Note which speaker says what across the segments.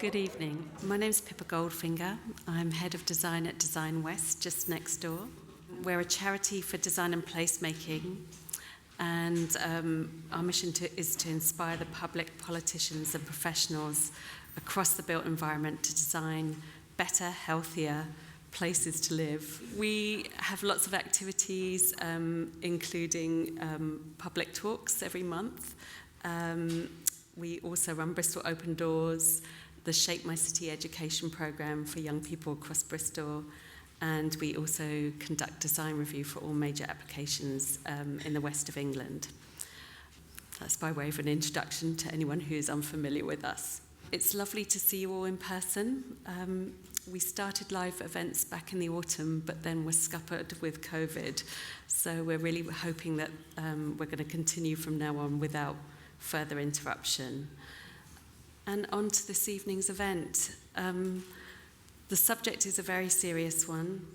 Speaker 1: Good evening. My name's Pippa Goldfinger. I'm head of design at Design West, just next door. We're a charity for design and placemaking, and our mission is to inspire the public, politicians and professionals across the built environment to design better, healthier places to live. We have lots of activities, including public talks every month. We also run Bristol Open Doors, the Shape My City education programme for young people across Bristol, and we also conduct design review for all major applications in the west of England. That's by way of an introduction to anyone who is unfamiliar with us. It's lovely to see you all in person. We started live events back in the autumn, but then were scuppered with COVID. So we're really hoping that we're going to continue from now on without further interruption. And on to this evening's event. The subject is a very serious one.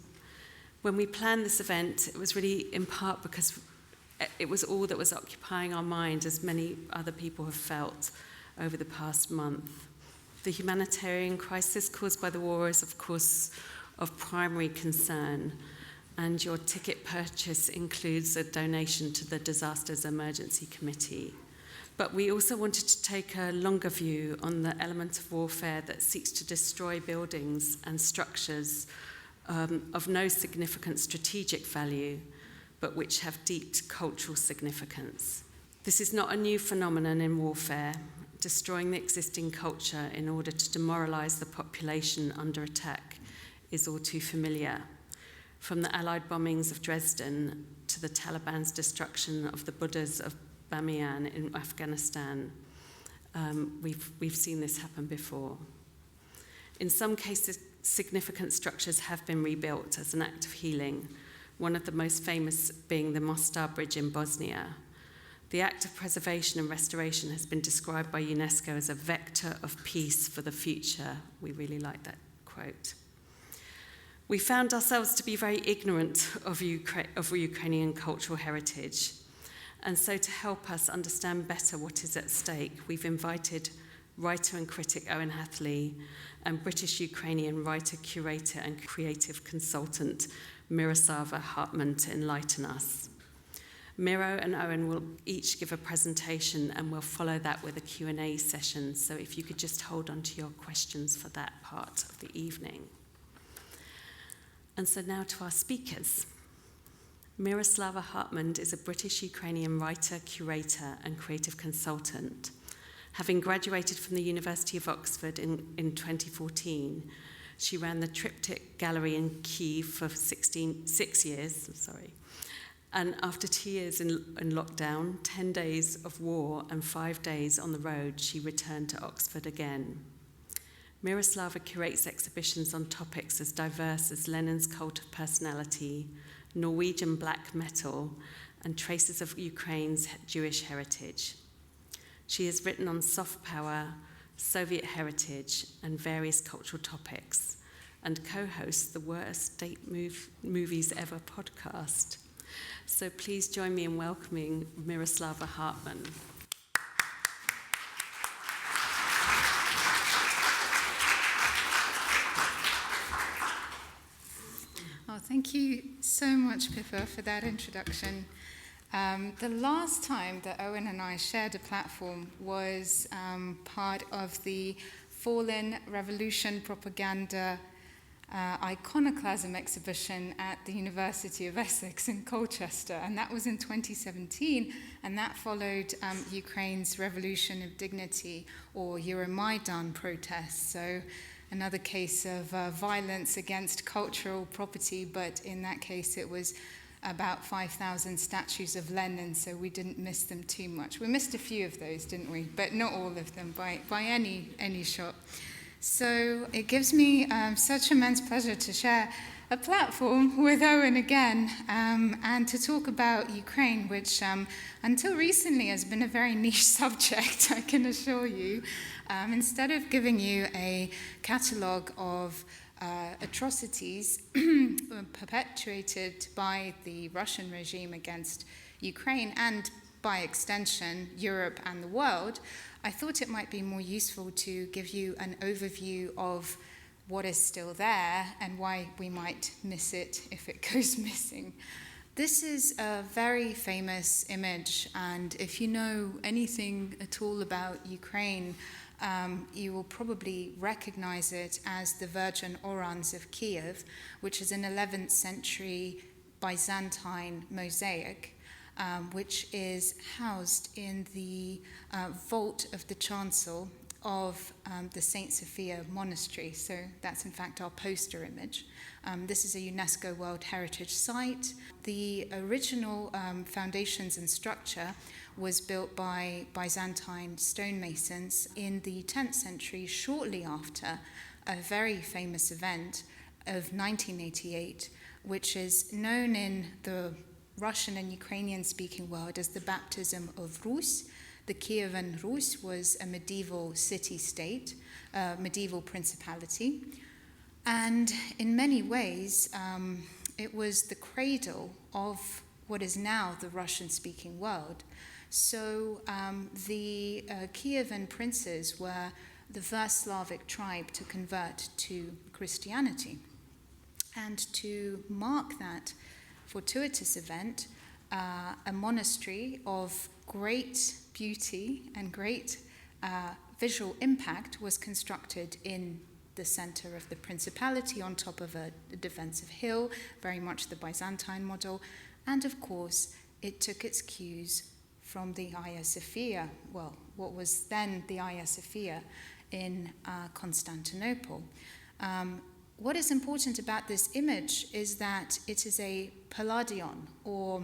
Speaker 1: When we planned this event, it was really in part because it was all that was occupying our mind, as many other people have felt over the past month. The humanitarian crisis caused by the war is, of course, of primary concern, and your ticket purchase includes a donation to the Disasters Emergency Committee. But we also wanted to take a longer view on the element of warfare that seeks to destroy buildings and structures of no significant strategic value, but which have deep cultural significance. This is not a new phenomenon in warfare. Destroying the existing culture in order to demoralize the population under attack is all too familiar. From the Allied bombings of Dresden to the Taliban's destruction of the Buddhas of Bamiyan in Afghanistan, we've seen this happen before. In some cases, significant structures have been rebuilt as an act of healing, one of the most famous being the Mostar Bridge in Bosnia. The act of preservation and restoration has been described by UNESCO as a vector of peace for the future. We really like that quote. We found ourselves to be very ignorant of Ukrainian cultural heritage. And so to help us understand better what is at stake, we've invited writer and critic Owen Hathley and British-Ukrainian writer, curator and creative consultant Miroslava Hartman to enlighten us. Miro and Owen will each give a presentation, and we'll follow that with a Q&A session. So if you could just hold on to your questions for that part of the evening. And so now to our speakers. Miroslava Hartman is a British-Ukrainian writer, curator, and creative consultant. Having graduated from the University of Oxford in 2014, she ran the Triptych Gallery in Kyiv for 6 years. And after 2 years in lockdown, 10 days of war, and 5 days on the road, she returned to Oxford again. Miroslava curates exhibitions on topics as diverse as Lenin's cult of personality, Norwegian black metal, and traces of Ukraine's Jewish heritage. She has written on soft power, Soviet heritage, and various cultural topics, and co-hosts the Worst Date Movies Ever podcast. So please join me in welcoming Miroslava Hartman.
Speaker 2: Oh, thank you so much, Pippa, for that introduction. The last time that Owen and I shared a platform was part of the Fallen Revolution Propaganda Iconoclasm exhibition at the University of Essex in Colchester, and that was in 2017, and that followed Ukraine's Revolution of Dignity, or Euromaidan protests. So another case of violence against cultural property, but in that case it was about 5,000 statues of Lenin, so we didn't miss them too much. We missed a few of those, didn't we? But not all of them by any shot. So it gives me such immense pleasure to share a platform with Owen again, and to talk about Ukraine, which until recently has been a very niche subject, I can assure you. Instead of giving you a catalogue of atrocities perpetuated by the Russian regime against Ukraine, and by extension, Europe and the world, I thought it might be more useful to give you an overview of what is still there and why we might miss it if it goes missing. This is a very famous image, and if you know anything at all about Ukraine, you will probably recognize it as the Virgin Orans of Kyiv, which is an 11th century Byzantine mosaic, which is housed in the vault of the chancel of the St. Sophia Monastery. So that's in fact our poster image. This is a UNESCO World Heritage Site. The original foundations and structure was built by Byzantine stonemasons in the 10th century, shortly after a very famous event of 1988, which is known in the Russian and Ukrainian-speaking world as the baptism of Rus. The Kievan Rus was a medieval city-state, medieval principality, and in many ways, it was the cradle of what is now the Russian-speaking world. So the Kievan princes were the first Slavic tribe to convert to Christianity. And to mark that fortuitous event, a monastery of great beauty and great visual impact was constructed in the center of the principality on top of a defensive hill, very much the Byzantine model. And of course, it took its cues from the Hagia Sophia, well, what was then the Hagia Sophia in Constantinople. What is important about this image is that it is a palladion, or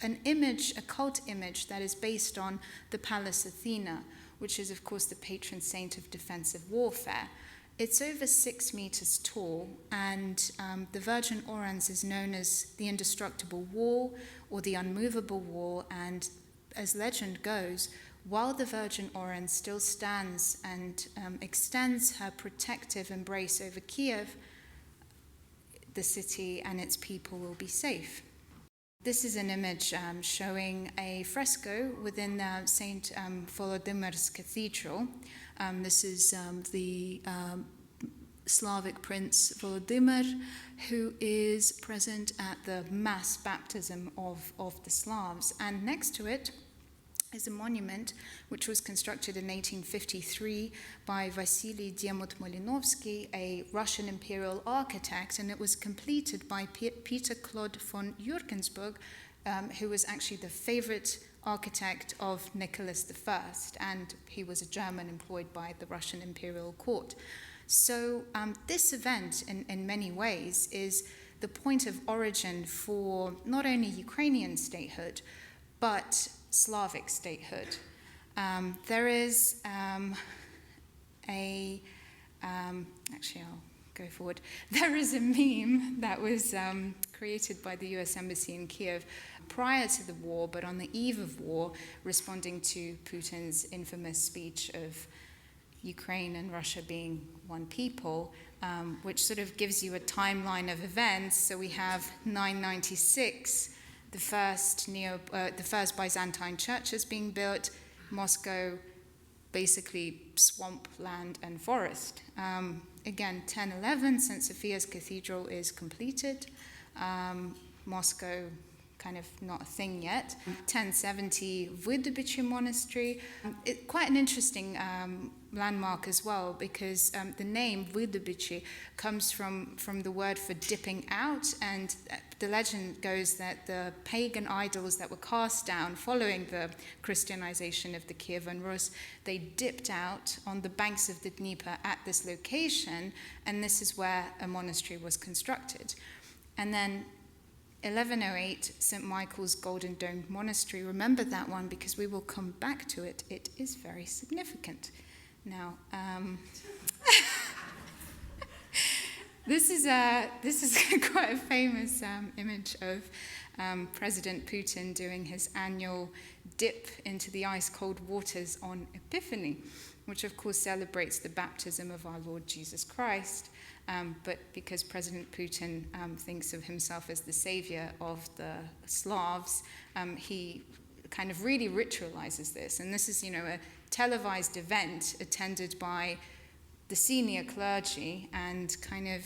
Speaker 2: an image, a cult image that is based on the Pallas Athena, which is, of course, the patron saint of defensive warfare. It's over 6 meters tall, and the Virgin Orans is known as the indestructible wall or the unmovable wall, and as legend goes, while the Virgin Orans still stands and extends her protective embrace over Kyiv, the city and its people will be safe. This is an image showing a fresco within St. Volodymyr's Cathedral. This is the Slavic prince Volodymyr, who is present at the mass baptism of the Slavs. And next to it is a monument which was constructed in 1853 by Vasily Diamut-Malinovsky, a Russian imperial architect, and it was completed by Peter Claude von Jurgensburg, who was actually the favorite architect of Nicholas I, and he was a German employed by the Russian imperial court. So this event, in many ways, is the point of origin for not only Ukrainian statehood, but Slavic statehood. There is actually I'll go forward. There is a meme that was created by the US Embassy in Kyiv prior to the war, but on the eve of war, responding to Putin's infamous speech of Ukraine and Russia being one people, which sort of gives you a timeline of events. So we have 996, the first Byzantine churches being built, Moscow, basically swamp, land, and forest. Again, 1011, St. Sophia's Cathedral is completed. Moscow, kind of not a thing yet. 1070, Vydubichi Monastery. Quite an interesting landmark as well, because the name Vydubichi comes from the word for dipping out, and the legend goes that the pagan idols that were cast down following the Christianization of the Kievan Rus, they dipped out on the banks of the Dnieper at this location, and this is where a monastery was constructed. And then 1108, St. Michael's Golden Domed Monastery. Remember that one because we will come back to it. It is very significant. Now, this is quite a famous image of President Putin doing his annual dip into the ice-cold waters on Epiphany, which of course celebrates the baptism of our Lord Jesus Christ. But because President Putin thinks of himself as the savior of the Slavs, he kind of really ritualizes this. And this is, a televised event attended by the senior clergy and kind of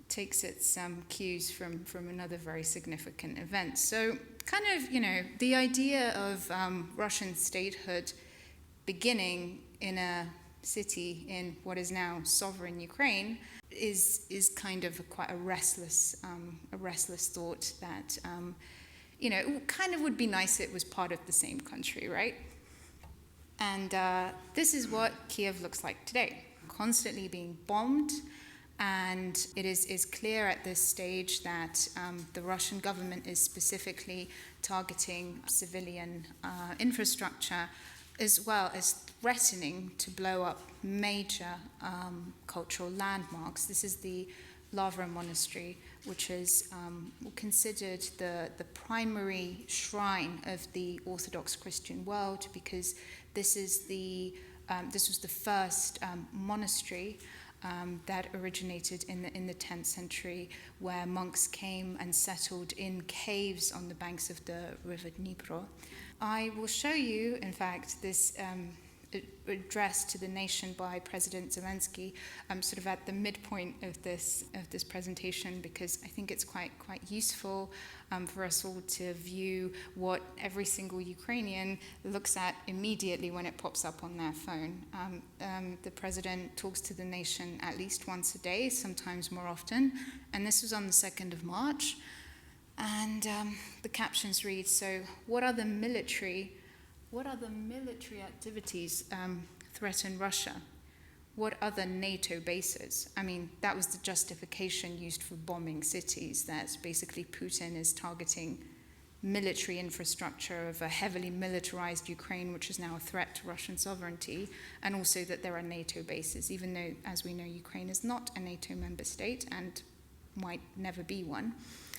Speaker 2: takes its cues from another very significant event. So kind of, the idea of Russian statehood beginning in a city in what is now sovereign Ukraine is kind of quite a restless thought that, it kind of would be nice if it was part of the same country, right? And this is what Kyiv looks like today, constantly being bombed. And it is clear at this stage that the Russian government is specifically targeting civilian infrastructure, as well as threatening to blow up major cultural landmarks. This is the Lavra Monastery, which is considered the primary shrine of the Orthodox Christian world, because this was the first monastery that originated in the 10th century, where monks came and settled in caves on the banks of the river Dnipro. I will show you, in fact, this address to the nation by President Zelensky, sort of at the midpoint of this presentation, because I think it's quite useful for us all to view what every single Ukrainian looks at immediately when it pops up on their phone. The president talks to the nation at least once a day, sometimes more often, and this was on the 2nd of March. And the captions read, so what other military activities threaten Russia? What other NATO bases? I mean, that was the justification used for bombing cities, that basically Putin is targeting military infrastructure of a heavily militarized Ukraine, which is now a threat to Russian sovereignty, and also that there are NATO bases, even though, as we know, Ukraine is not a NATO member state and might never be one.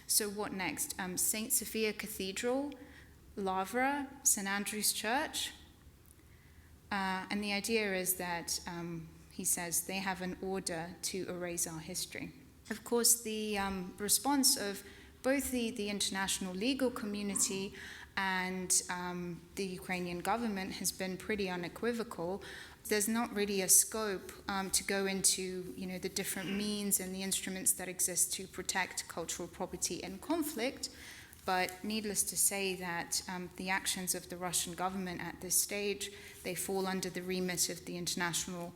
Speaker 2: So what next? St. Sophia Cathedral, Lavra, St. Andrew's Church. And the idea is that, he says, they have an order to erase our history. Of course, the response of both the international legal community and the Ukrainian government has been pretty unequivocal. There's not really a scope to go into, the different means and the instruments that exist to protect cultural property in conflict. But needless to say that the actions of the Russian government at this stage, they fall under the remit of the international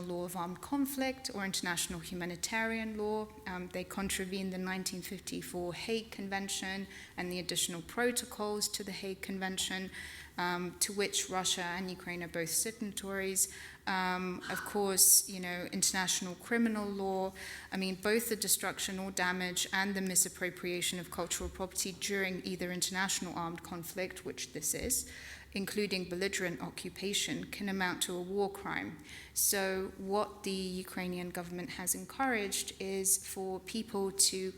Speaker 2: law of armed conflict or international humanitarian law. They contravene the 1954 Hague Convention and the additional protocols to the Hague Convention, to which Russia and Ukraine are both signatories. Of course, international criminal law. I mean, both the destruction or damage and the misappropriation of cultural property during either international armed conflict, which this is, including belligerent occupation, can amount to a war crime. So what the Ukrainian government has encouraged is for people to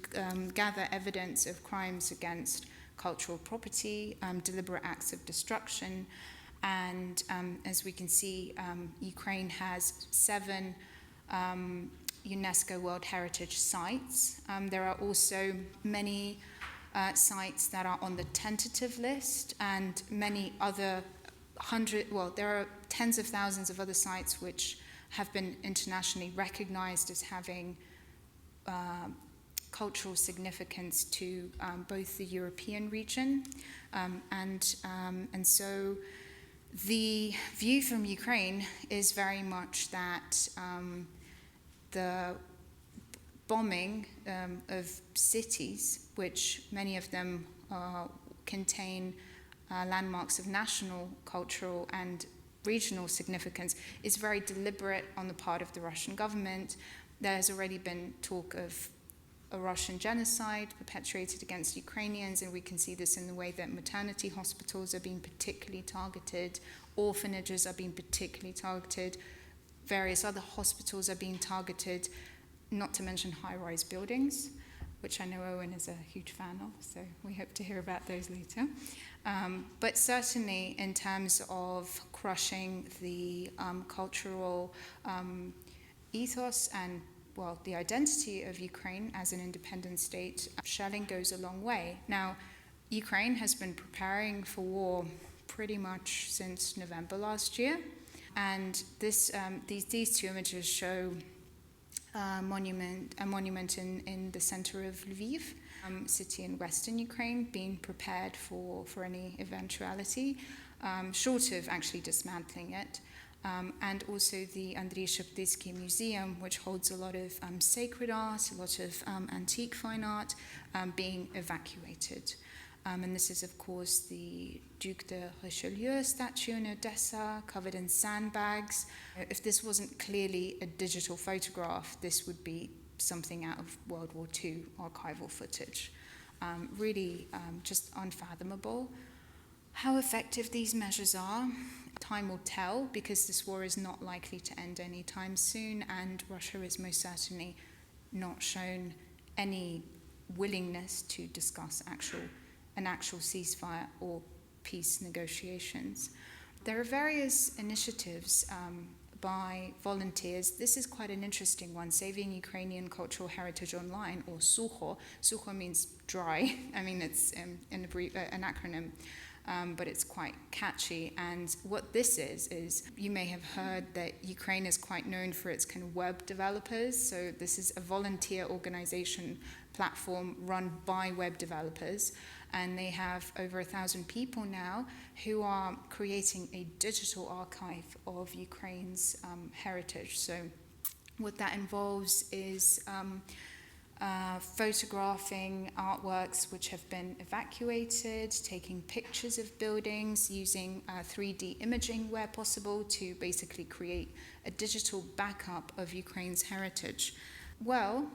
Speaker 2: gather evidence of crimes against cultural property, deliberate acts of destruction. And as we can see, Ukraine has 7 UNESCO World Heritage Sites. There are also many sites that are on the tentative list, and many other there are tens of thousands of other sites which have been internationally recognized as having cultural significance to both the European region, and so the view from Ukraine is very much that the bombing of cities, which many of them contain landmarks of national, cultural, and regional significance, is very deliberate on the part of the Russian government. There has already been talk of a Russian genocide perpetrated against Ukrainians, and we can see this in the way that maternity hospitals are being particularly targeted, orphanages are being particularly targeted, various other hospitals are being targeted, not to mention high-rise buildings, which I know Owen is a huge fan of, so we hope to hear about those later. But certainly in terms of crushing the cultural ethos and, well, the identity of Ukraine as an independent state, shelling goes a long way. Now, Ukraine has been preparing for war pretty much since November last year. And these two images show a monument in the center of Lviv, city in western Ukraine, being prepared for any eventuality, short of actually dismantling it. And also the Andriy Sheptytsky Museum, which holds a lot of sacred art, a lot of antique fine art, being evacuated. And this is, of course, the Duc de Richelieu statue in Odessa, covered in sandbags. If this wasn't clearly a digital photograph, this would be something out of World War II archival footage. Really just unfathomable. How effective these measures are, time will tell, because this war is not likely to end anytime soon, and Russia is most certainly not shown any willingness to discuss an actual ceasefire or peace negotiations. There are various initiatives by volunteers. This is quite an interesting one, Saving Ukrainian Cultural Heritage Online, or SUKHO. SUKHO means dry. I mean, it's an acronym, but it's quite catchy. And what this is you may have heard that Ukraine is quite known for its kind of web developers. So this is a volunteer organization platform run by web developers. And they have over 1,000 people now who are creating a digital archive of Ukraine's heritage. So what that involves is photographing artworks which have been evacuated, taking pictures of buildings, using 3D imaging where possible to basically create a digital backup of Ukraine's heritage. Well,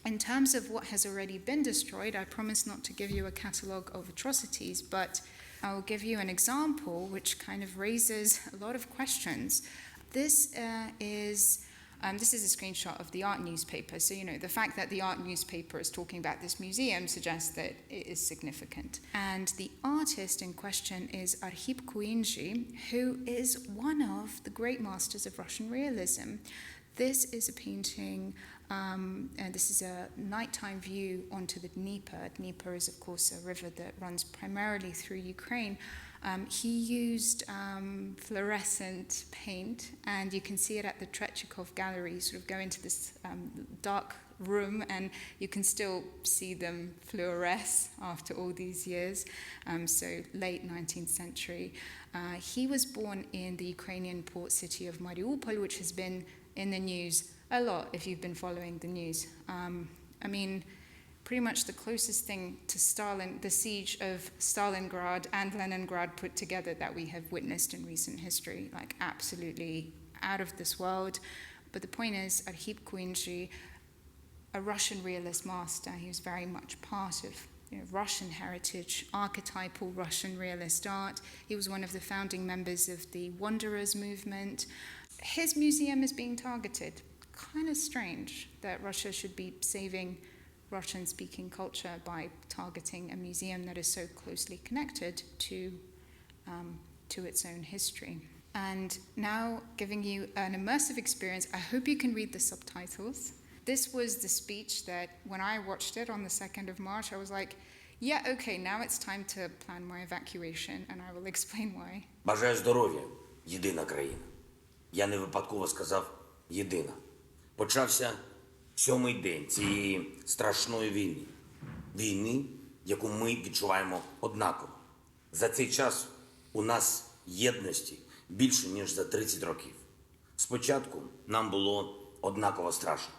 Speaker 2: in terms of what has already been destroyed, I promise not to give you a catalogue of atrocities, but I'll give you an example which kind of raises a lot of questions. This is a screenshot of the art newspaper. So, the fact that the art newspaper is talking about this museum suggests that it is significant. And the artist in question is Arkhip Kuinzhi, who is one of the great masters of Russian realism. This is a painting, and this is a nighttime view onto the Dnieper. Dnieper is, of course, a river that runs primarily through Ukraine. He used fluorescent paint, and you can see it at the Tretyakov Gallery. You sort of go into this dark room, and you can still see them fluoresce after all these years, so late 19th century. He was born in the Ukrainian port city of Mariupol, which has been in the news a lot if you've been following the news. Pretty much the closest thing to Stalin, the siege of Stalingrad and Leningrad put together that we have witnessed in recent history, like absolutely out of this world. But the point is, Arkhip Kuinzhi, a Russian realist master, he was very much part of Russian heritage, archetypal Russian realist art. He was one of the founding members of the Wanderers movement. His museum is being targeted. Kind of strange that Russia should be saving Russian-speaking culture by targeting a museum that is so closely connected to its own history. And now, giving you an immersive experience, I hope you can read the subtitles. This was the speech that, when I watched it on the 2nd of March, I was like, yeah, okay, now it's time to plan my evacuation, and I will explain why.
Speaker 3: Бажаю здоров'я, єдина країна. Я не випадково сказав «єдина». Почався 7-й день цієї страшної війни. Війни, яку ми відчуваємо однаково. За цей час у нас єдності більше, ніж за 30 років. Спочатку нам було однаково страшно,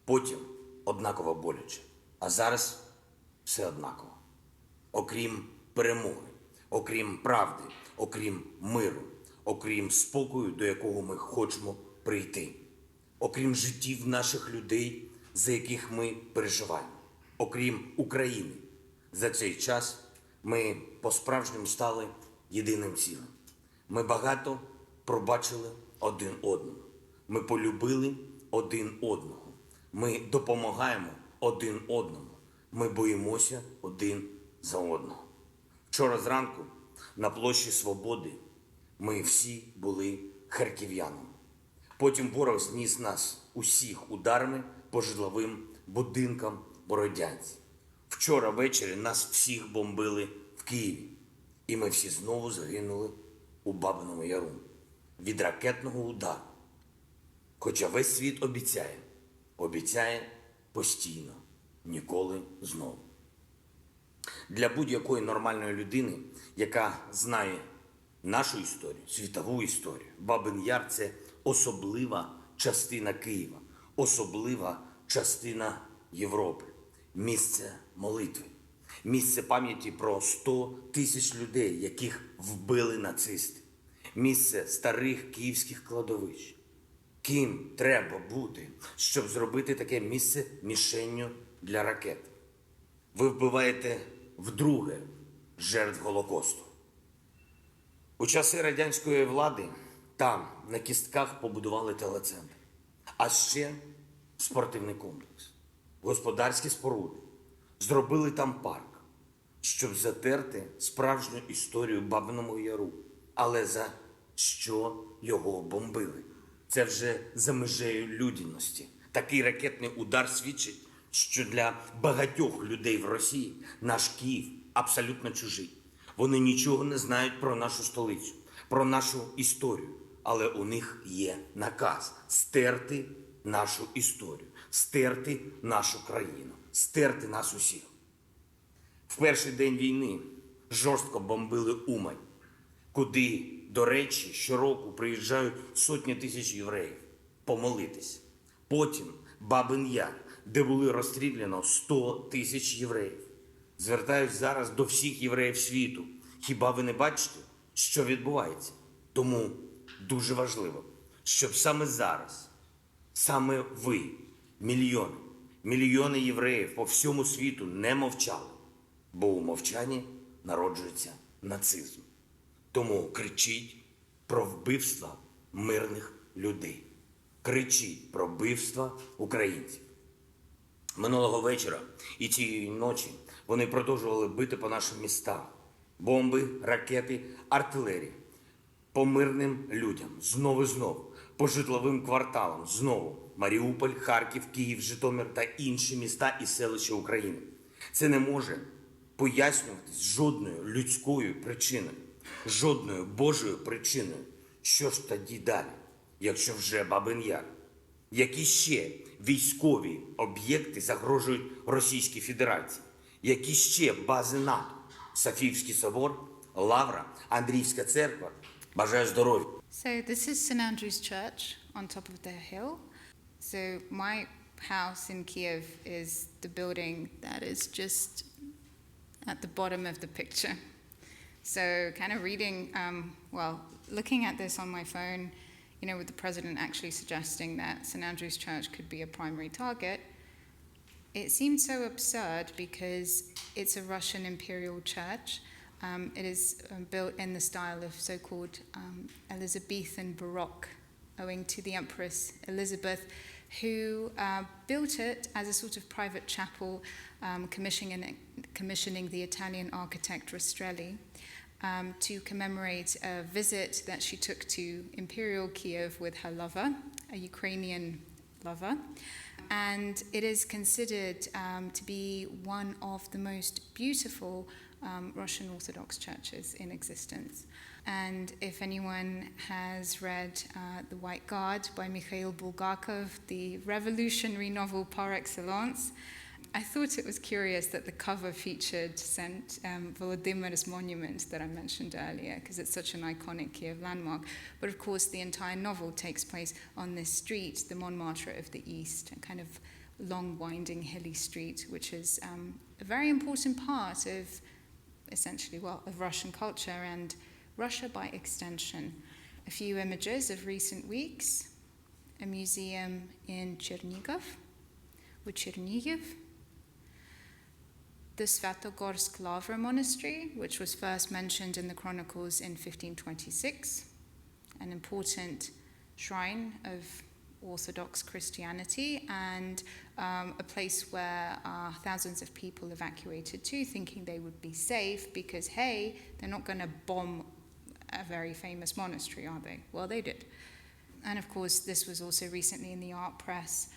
Speaker 3: потім однаково боляче, а зараз все однаково. Окрім перемоги, окрім правди, окрім миру, окрім спокою, до якого ми хочемо прийти. Окрім життів наших людей, за яких ми переживаємо. Окрім України. За цей час ми по-справжньому стали єдиним цілим. Ми багато пробачили один одному. Ми полюбили один одного. Ми допомагаємо один одному. Ми боїмося один за одного. Вчора зранку на площі Свободи ми всі були харків'янами. Потім ворог зніс нас усіх ударами по житловим будинкам Бородянці. Вчора ввечері нас всіх бомбили в Києві. І ми всі знову загинули у Бабиному Яру від ракетного удару. Хоча весь світ обіцяє постійно, ніколи знову. Для будь-якої нормальної людини, яка знає нашу історію, світову історію, Бабин Яр – це особлива частина Києва, особлива частина Європи, місце молитви, місце пам'яті про 100 тисяч людей, яких вбили нацисти, місце старих київських кладовищ. Ким треба бути, щоб зробити таке місце мішенню для ракет? Ви вбиваєте вдруге жертв Голокосту. У часи радянської влади там, на кістках, побудували телецентр. А ще спортивний комплекс, господарські споруди. Зробили там парк, щоб затерти справжню історію Бабиного Яру. Але за що його бомбили? Це вже за межею людяності. Такий ракетний удар свідчить, що для багатьох людей в Росії наш Київ абсолютно чужий. Вони нічого не знають про нашу столицю, про нашу історію. Але у них є наказ стерти нашу історію, стерти нашу країну, стерти нас усіх. В перший день війни жорстко бомбили Умань, куди, до речі, щороку приїжджають сотні тисяч євреїв помолитись. Потім Бабин Яр, де були розстріляно 100 тисяч євреїв. Звертаюсь зараз до всіх євреїв світу. Хіба ви не бачите, що відбувається? Тому дуже важливо, щоб саме зараз, саме ви, мільйони євреїв по всьому світу не мовчали, бо у мовчанні народжується нацизм. Тому кричіть про вбивства мирних людей. Кричіть про вбивства українців. Минулого вечора і цієї ночі вони продовжували бити по нашим містам. Бомби, ракети, артилерія. По мирним людям. Знову і знову. По житловим кварталам. Знову. Маріуполь, Харків, Київ, Житомир та інші міста і селища України. Це не може пояснюватись жодною людською причиною. Жодною Божою причиною. Що ж тоді далі, якщо вже Бабин Яр? Які ще військові об'єкти загрожують Російській Федерації? Які ще бази НАТО? Софіївський собор, Лавра, Андріївська церква. Бажаю здоров'я.
Speaker 2: So this is St. Andrew's Church on top of the hill. So my house in Kyiv is the building that is just at the bottom of the picture. So kind of reading, looking at this on my phone, with the president actually suggesting that St. Andrew's Church could be a primary target, it seemed so absurd because it's a Russian imperial church. It is built in the style of so-called Elizabethan Baroque, owing to the Empress Elizabeth, who built it as a sort of private chapel, commissioning the Italian architect Rastrelli to commemorate a visit that she took to Imperial Kyiv with her lover, a Ukrainian lover. And it is considered to be one of the most beautiful Russian Orthodox churches in existence. And if anyone has read The White Guard by Mikhail Bulgakov, the revolutionary novel par excellence, I thought it was curious that the cover featured St. Volodymyr's monument that I mentioned earlier, because it's such an iconic Kiev landmark. But of course, the entire novel takes place on this street, the Montmartre of the East, a kind of long, winding, hilly street, which is a very important part of, essentially, of Russian culture and Russia by extension. A few images of recent weeks, a museum in Chernihiv, the Svatogorsk Lavra Monastery, which was first mentioned in the Chronicles in 1526, an important shrine of Orthodox Christianity and a place where thousands of people evacuated to, thinking they would be safe because, hey, they're not going to bomb a very famous monastery, are they? Well, they did. And of course, this was also recently in the art press.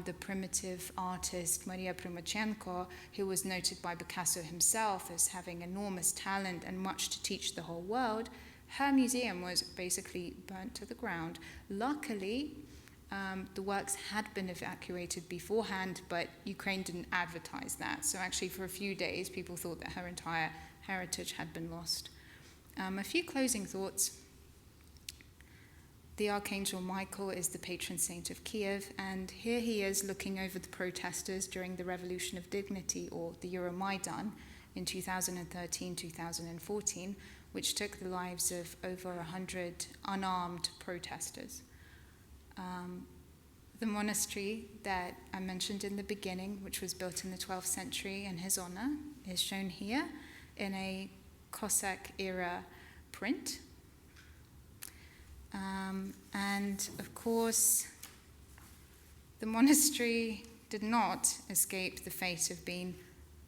Speaker 2: the primitive artist Maria Primachenko, who was noted by Picasso himself as having enormous talent and much to teach the whole world, her museum was basically burnt to the ground. Luckily, the works had been evacuated beforehand, but Ukraine didn't advertise that. So actually for a few days, people thought that her entire heritage had been lost. A few closing thoughts. The Archangel Michael is the patron saint of Kyiv, and here he is looking over the protesters during the Revolution of Dignity, or the Euromaidan, in 2013-2014, which took the lives of over 100 unarmed protesters. The monastery that I mentioned in the beginning, which was built in the 12th century in his honor, is shown here in a Cossack-era print. And of course, the monastery did not escape the fate of being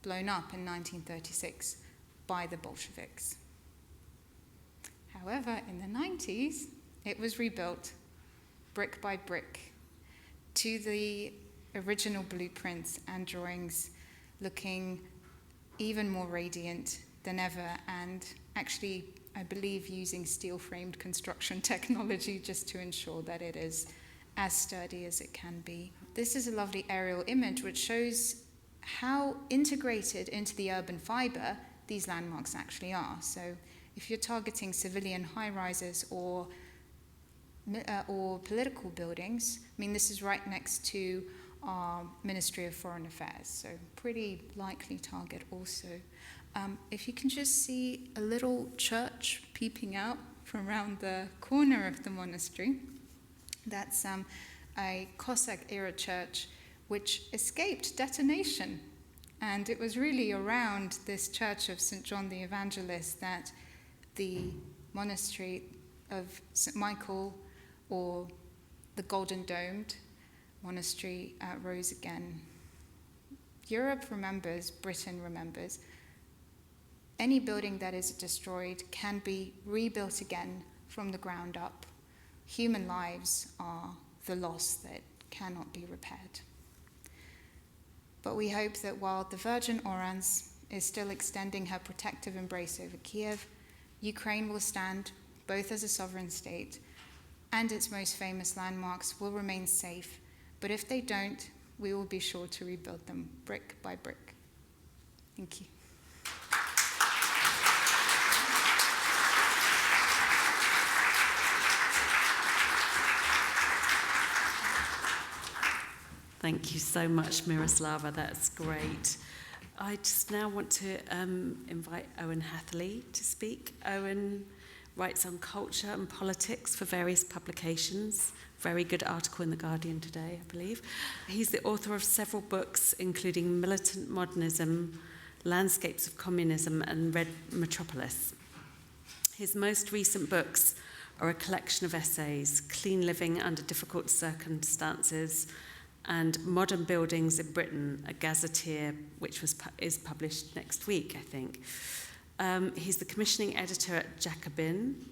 Speaker 2: blown up in 1936 by the Bolsheviks. However, in the 90s, it was rebuilt brick by brick to the original blueprints and drawings, looking even more radiant than ever, and actually, I believe, using steel-framed construction technology just to ensure that it is as sturdy as it can be. This is a lovely aerial image which shows how integrated into the urban fibre these landmarks actually are. So if you're targeting civilian high-rises or political buildings, I mean, this is right next to our Ministry of Foreign Affairs, so pretty likely target also. If you can just see a little church peeping out from around the corner of the monastery, that's a Cossack-era church which escaped detonation. And it was really around this church of St. John the Evangelist that the monastery of St. Michael, or the Golden Domed monastery, rose again. Europe remembers, Britain remembers. Any building that is destroyed can be rebuilt again from the ground up. Human lives are the loss that cannot be repaired. But we hope that while the Virgin Orans is still extending her protective embrace over Kyiv, Ukraine will stand both as a sovereign state and its most famous landmarks will remain safe. But if they don't, we will be sure to rebuild them brick by brick. Thank you.
Speaker 1: Thank you so much, Miroslava. That's great. I just now want to invite Owen Hatherley to speak. Owen writes on culture and politics for various publications. Very good article in The Guardian today, I believe. He's the author of several books, including Militant Modernism, Landscapes of Communism, and Red Metropolis. His most recent books are a collection of essays, Clean Living Under Difficult Circumstances, and Modern Buildings in Britain, a gazetteer which is published next week, I think. He's the commissioning editor at Jacobin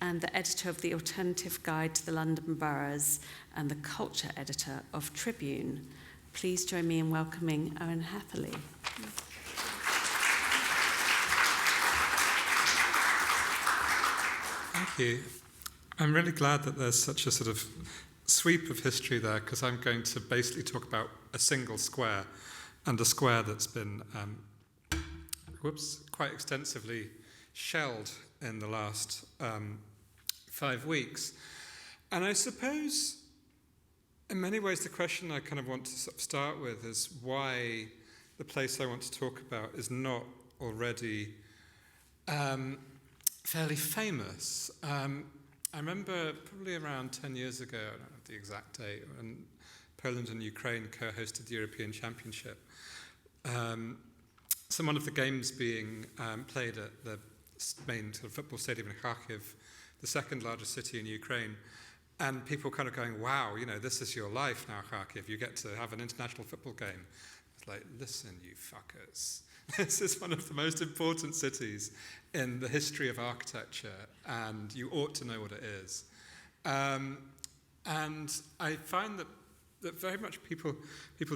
Speaker 1: and the editor of the Alternative Guide to the London Boroughs and the culture editor of Tribune. Please join me in welcoming Owen Hatherley.
Speaker 4: Thank you. I'm really glad that there's such a sort of sweep of history there, because I'm going to basically talk about a single square, and a square that's been quite extensively shelled in the last 5 weeks. And I suppose, in many ways, the question I kind of want to sort of start with is why the place I want to talk about is not already fairly famous. I remember probably around 10 years ago, I don't know the exact date, when Poland and Ukraine co-hosted the European Championship. So one of the games being played at the main sort of football stadium in Kyiv, the second largest city in Ukraine, and people kind of going, wow, you know, this is your life now, Kyiv. You get to have an international football game. It's like, listen, you fuckers. This is one of the most important cities in the history of architecture, and you ought to know what it is. And I find that that very much people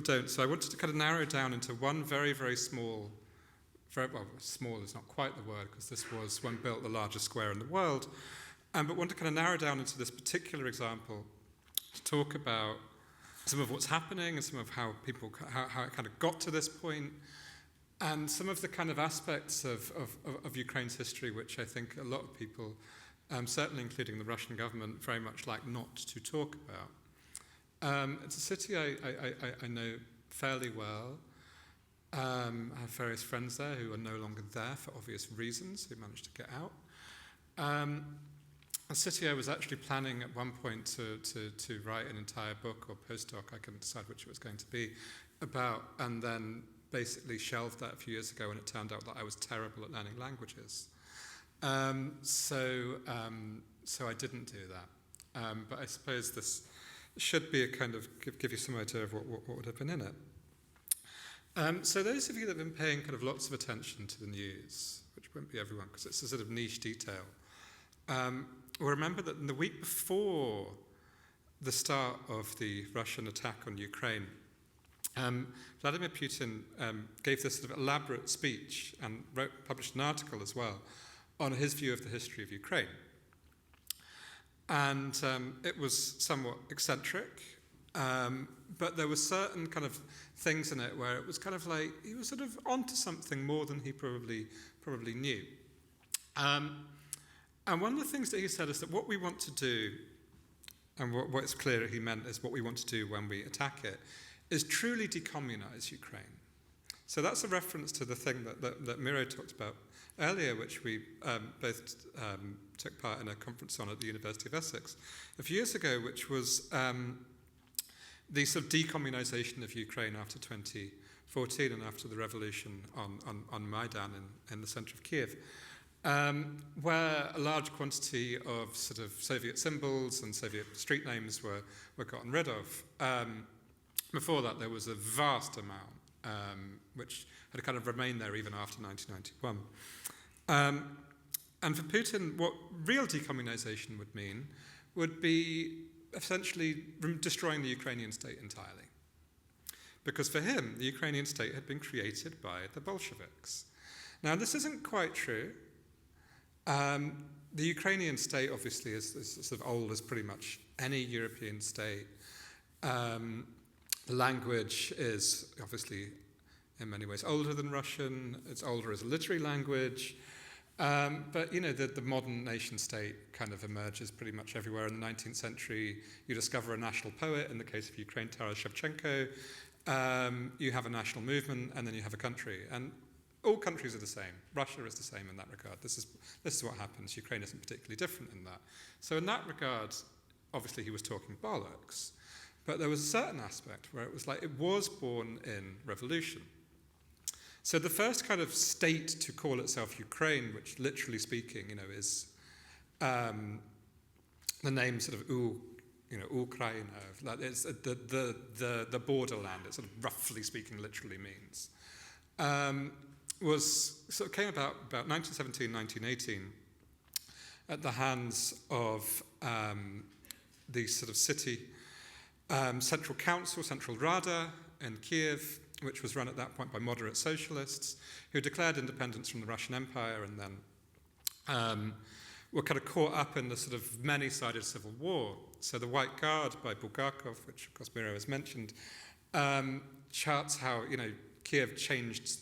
Speaker 4: don't. So I wanted to kind of narrow down into one very, very small, small is not quite the word, because this was when built the largest square in the world, but want to kind of narrow down into this particular example to talk about some of what's happening and some of how it kind of got to this point, and some of the kind of aspects of Ukraine's history which I think a lot of people, certainly including the Russian government, very much like not to talk about. It's a city I know fairly well. I have various friends there who are no longer there for obvious reasons, who managed to get out. A city I was actually planning at one point to write an entire book or postdoc, I couldn't decide which it was going to be, about, and then basically shelved that a few years ago when it turned out that I was terrible at learning languages. So I didn't do that. But I suppose this should be a kind of give you some idea of what would have been in it. So those of you that have been paying kind of lots of attention to the news, which won't be everyone because it's a sort of niche detail, will remember that in the week before the start of the Russian attack on Ukraine, Vladimir Putin gave this sort of elaborate speech and published an article as well on his view of the history of Ukraine. And it was somewhat eccentric, but there were certain kind of things in it where it was kind of like he was sort of onto something more than he probably knew. And one of the things that he said is that what we want to do, and what's clear he meant is what we want to do when we attack it, is truly decommunize Ukraine. So that's a reference to the thing that Miro talked about earlier, which we both took part in a conference on at the University of Essex a few years ago, which was the sort of decommunization of Ukraine after 2014 and after the revolution on Maidan in the center of Kyiv, where a large quantity of sort of Soviet symbols and Soviet street names were gotten rid of. Before that, there was a vast amount, which had kind of remained there even after 1991. And for Putin, what real decommunization would mean would be essentially destroying the Ukrainian state entirely. Because for him, the Ukrainian state had been created by the Bolsheviks. Now, this isn't quite true. The Ukrainian state, obviously, is sort of old as pretty much any European state. The language is obviously in many ways older than Russian. It's older as a literary language. But, you know, the modern nation state kind of emerges pretty much everywhere. In the 19th century, you discover a national poet. In the case of Ukraine, Taras Shevchenko. You have a national movement, and then you have a country. And all countries are the same. Russia is the same in that regard. This is what happens. Ukraine isn't particularly different in that. So in that regard, obviously he was talking bollocks. But there was a certain aspect where it was like it was born in revolution. So the first kind of state to call itself Ukraine, which literally speaking, you know, is the name sort of Ukraina, like it's the borderland. It sort of roughly speaking, literally means. Came about 1917, 1918, at the hands of the sort of city central council, Central Rada in Kyiv, which was run at that point by moderate socialists who declared independence from the Russian Empire and then were kind of caught up in the sort of many-sided civil war. So the White Guard by Bulgakov, which of course Miro has mentioned, charts how, you know, Kyiv changed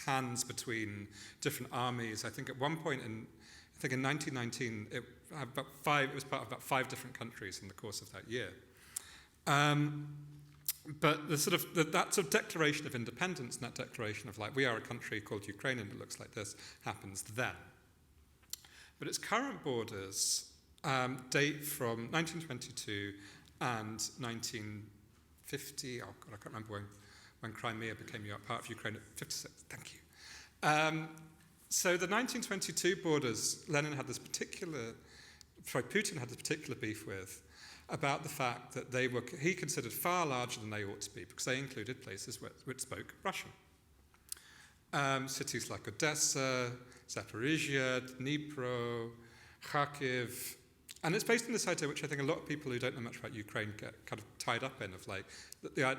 Speaker 4: hands between different armies. I think at one point in 1919, it was part of about 5 different countries in the course of that year. But that sort of declaration of independence and that declaration of like, we are a country called Ukraine and it looks like this, happens then. But its current borders date from 1922 and 1950. Oh God, I can't remember when Crimea became part of Ukraine at 56. Thank you. So the 1922 borders, Putin had this particular beef with, about the fact that he considered far larger than they ought to be because they included places which spoke Russian. Cities like Odessa, Zaporizhia, Dnipro, Kharkiv, And it's based on this idea, which I think a lot of people who don't know much about Ukraine get kind of tied up in, of like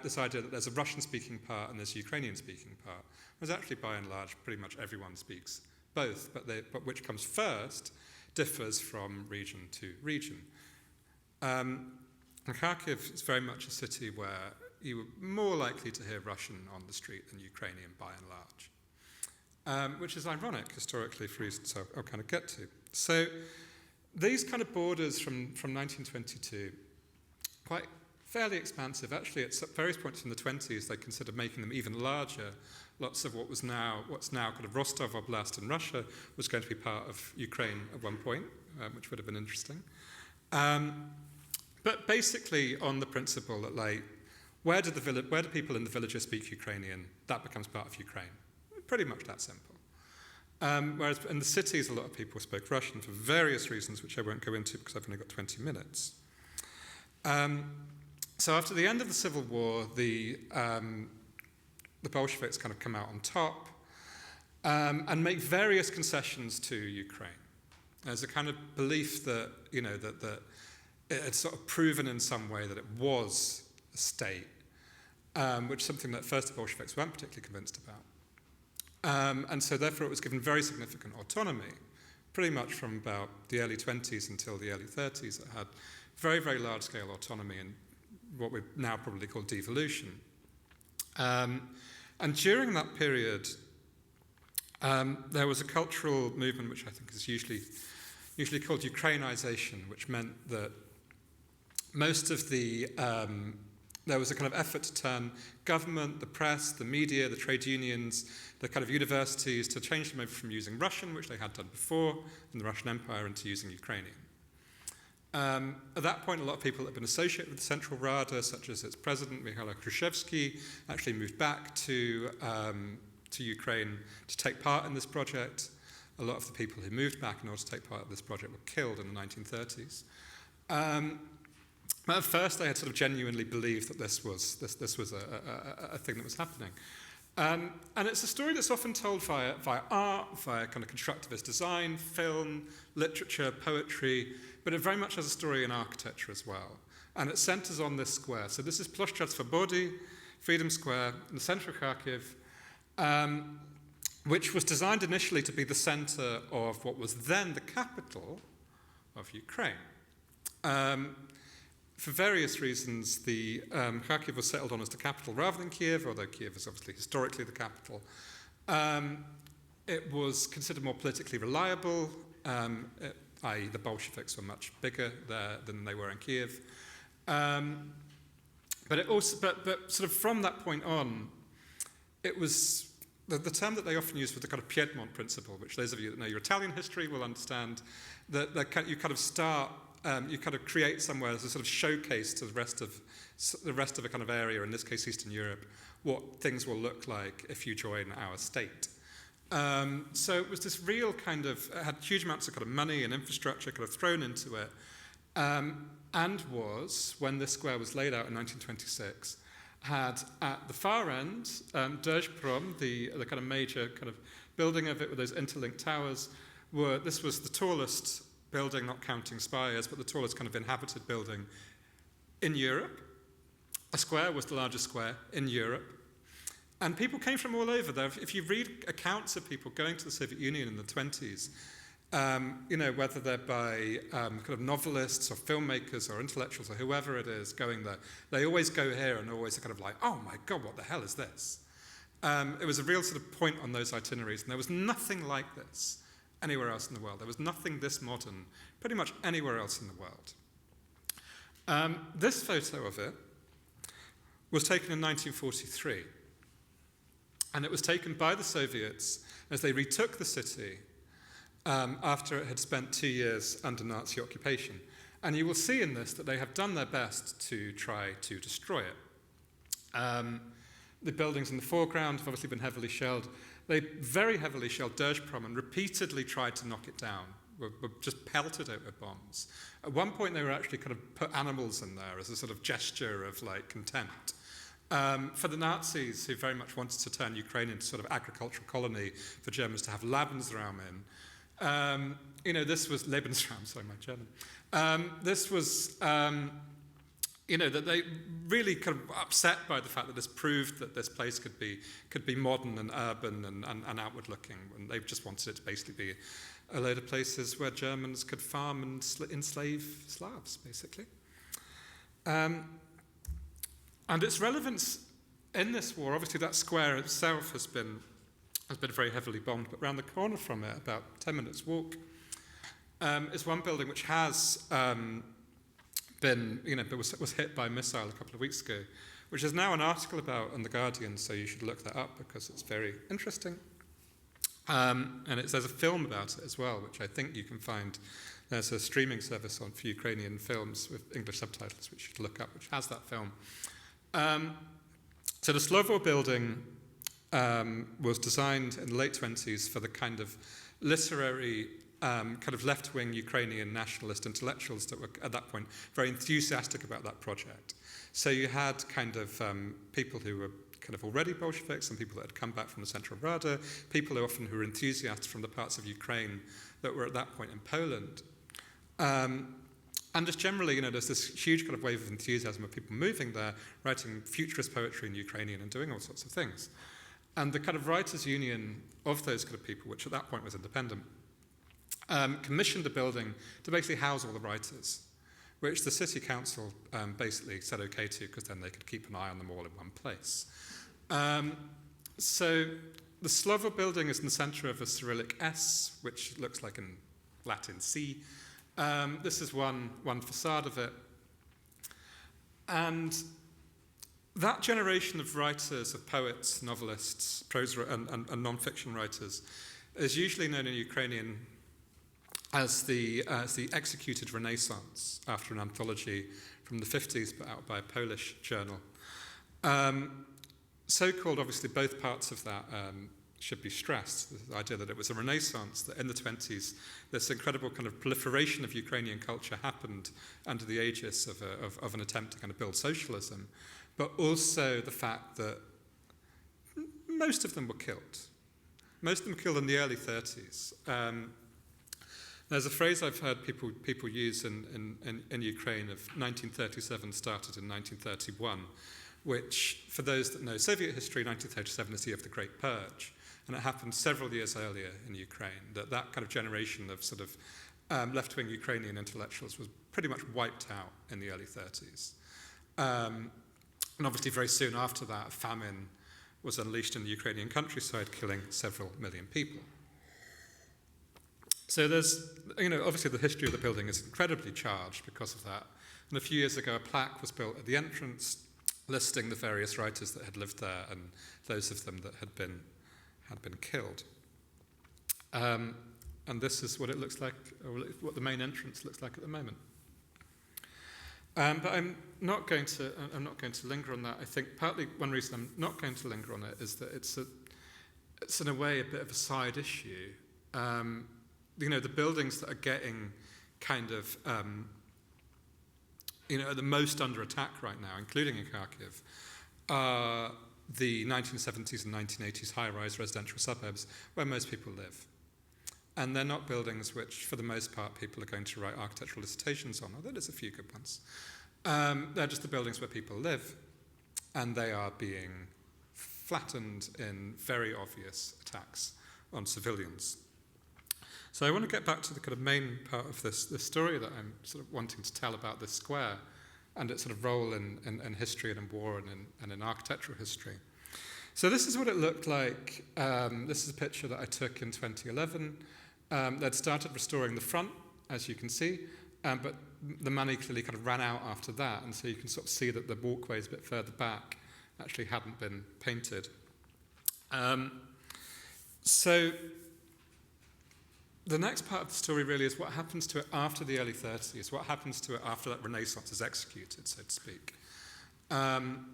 Speaker 4: this idea that there's a Russian-speaking part and there's a Ukrainian-speaking part. Whereas actually, by and large, pretty much everyone speaks both, but which comes first differs from region to region. And Kharkiv is very much a city where you were more likely to hear Russian on the street than Ukrainian, by and large, which is ironic historically for reasons I'll kind of get to. So these kind of borders from 1922, quite fairly expansive. Actually, at various points in the 20s, they considered making them even larger. Lots of what's now kind of Rostov Oblast in Russia was going to be part of Ukraine at one point, which would have been interesting. But basically, on the principle that, like, where do people in the villages speak Ukrainian? That becomes part of Ukraine. Pretty much that simple. Whereas in the cities, a lot of people spoke Russian for various reasons, which I won't go into because I've only got 20 minutes. So after the end of the Civil War, the Bolsheviks kind of come out on top and make various concessions to Ukraine. There's a kind of belief that, that it had sort of proven in some way that it was a state, which is something that at first the Bolsheviks weren't particularly convinced about. And so therefore it was given very significant autonomy, pretty much from about the early 20s until the early 30s. It had very, very large-scale autonomy in what we now probably call devolution. And during that period, there was a cultural movement which I think is usually called Ukrainization, which meant that most of there was a kind of effort to turn government, the press, the media, the trade unions, the kind of universities to change them over from using Russian, which they had done before in the Russian Empire, into using Ukrainian. At that point, a lot of people that had been associated with the Central Rada, such as its president, Mikhail Khrushchevsky, actually moved back to Ukraine to take part in this project. A lot of the people who moved back in order to take part in this project were killed in the 1930s. But at first, they had sort of genuinely believed that this was a thing that was happening. And it's a story that's often told via art, via kind of constructivist design, film, literature, poetry, but it very much has a story in architecture as well. And it centers on this square. So this is Plushtraps Svobody, Freedom Square, in the center of Kharkiv, which was designed initially to be the center of what was then the capital of Ukraine. For various reasons, the Kharkiv was settled on as the capital rather than Kyiv, although Kyiv is obviously historically the capital. It was considered more politically reliable, i.e. the Bolsheviks were much bigger there than they were in Kyiv. But sort of from that point on, it was the term that they often use for the kind of Piedmont principle, which those of you that know your Italian history will understand, that you kind of start. You kind of create somewhere as a sort of showcase to the rest of a kind of area, in this case Eastern Europe, what things will look like if you join our state. So it was this real kind of, it had huge amounts of kind of money and infrastructure kind of thrown into it, and was, when this square was laid out in 1926, had at the far end, Dezhprom, the kind of major kind of building of it with those interlinked towers, this was the tallest building, not counting spires, but the tallest kind of inhabited building in Europe. A square was the largest square in Europe. And people came from all over there. If you read accounts of people going to the Soviet Union in the 20s, whether they're by kind of novelists or filmmakers or intellectuals or whoever it is going there, they always go here and always are kind of like, oh my God, what the hell is this? It was a real sort of point on those itineraries, and there was nothing like this anywhere else in the world. There was nothing this modern pretty much anywhere else in the world. This photo of it was taken in 1943, and it was taken by the Soviets as they retook the city after it had spent 2 years under Nazi occupation. And you will see in this that they have done their best to try to destroy it. The buildings in the foreground have obviously been heavily shelled. They very heavily shelled Dezhprom and repeatedly tried to knock it down, were just pelted out with bombs. At one point, they were actually kind of put animals in there as a sort of gesture of like contempt. For the Nazis, who very much wanted to turn Ukraine into sort of agricultural colony for Germans to have Lebensraum in, This was Lebensraum, sorry, my German. This was, that they really kind of upset by the fact that this proved that this place could be modern and urban and outward looking, and they just wanted it to basically be a load of places where Germans could farm and enslave Slavs, basically. And its relevance in this war, obviously that square itself has been very heavily bombed, but around the corner from it, about 10 minutes walk, is one building which has was hit by a missile a couple of weeks ago, which is now an article about in The Guardian, so you should look that up because it's very interesting. And there's a film about it as well, which I think you can find. There's a streaming service for Ukrainian films with English subtitles, which you should look up, which has that film. So the Slovo building was designed in the late 20s for the kind of literary kind of left-wing Ukrainian nationalist intellectuals that were at that point very enthusiastic about that project. So you had kind of people who were kind of already Bolsheviks and people that had come back from the Central Rada, people who often who were enthusiasts from the parts of Ukraine that were at that point in Poland. And just generally, there's this huge kind of wave of enthusiasm of people moving there, writing futurist poetry in Ukrainian and doing all sorts of things. And the kind of writers' union of those kind of people, which at that point was independent, commissioned the building to basically house all the writers, which the city council basically said okay to, because then they could keep an eye on them all in one place. So the Slovo building is in the center of a Cyrillic S, which looks like in Latin C. This is one facade of it. And that generation of writers, of poets, novelists, prose and non-fiction writers, is usually known in Ukrainian as the Executed Renaissance, after an anthology from the 50s put out by a Polish journal. So-called, obviously, both parts of that should be stressed. The idea that it was a Renaissance, that in the 20s, this incredible kind of proliferation of Ukrainian culture happened under the aegis of an attempt to kind of build socialism, but also the fact that most of them were killed. Most of them were killed in the early 30s. There's a phrase I've heard people use in Ukraine of 1937 started in 1931, which, for those that know Soviet history, 1937 is the year of the Great Purge, and it happened several years earlier in Ukraine, that kind of generation of sort of left-wing Ukrainian intellectuals was pretty much wiped out in the early 30s. And obviously very soon after that, a famine was unleashed in the Ukrainian countryside, killing several million people. So there's, obviously the history of the building is incredibly charged because of that. And a few years ago, a plaque was built at the entrance listing the various writers that had lived there and those of them that had been killed. And this is what it looks like, or what the main entrance looks like at the moment. But I'm not going to linger on that. I think partly one reason I'm not going to linger on it is that it's in a way a bit of a side issue. The buildings that are getting kind of, are the most under attack right now, including in Kharkiv, are the 1970s and 1980s high-rise residential suburbs where most people live. And they're not buildings which, for the most part, people are going to write architectural dissertations on, although there's a few good ones. They're just the buildings where people live, and they are being flattened in very obvious attacks on civilians. So I want to get back to the kind of main part of this story that I'm sort of wanting to tell about this square and its sort of role in history and in war and in architectural history. So this is what it looked like. This is a picture that I took in 2011. They'd started restoring the front, as you can see, but the money clearly kind of ran out after that, and so you can sort of see that the walkways a bit further back actually hadn't been painted. So the next part of the story really is what happens to it after the early 30s, what happens to it after that Renaissance is executed, so to speak. And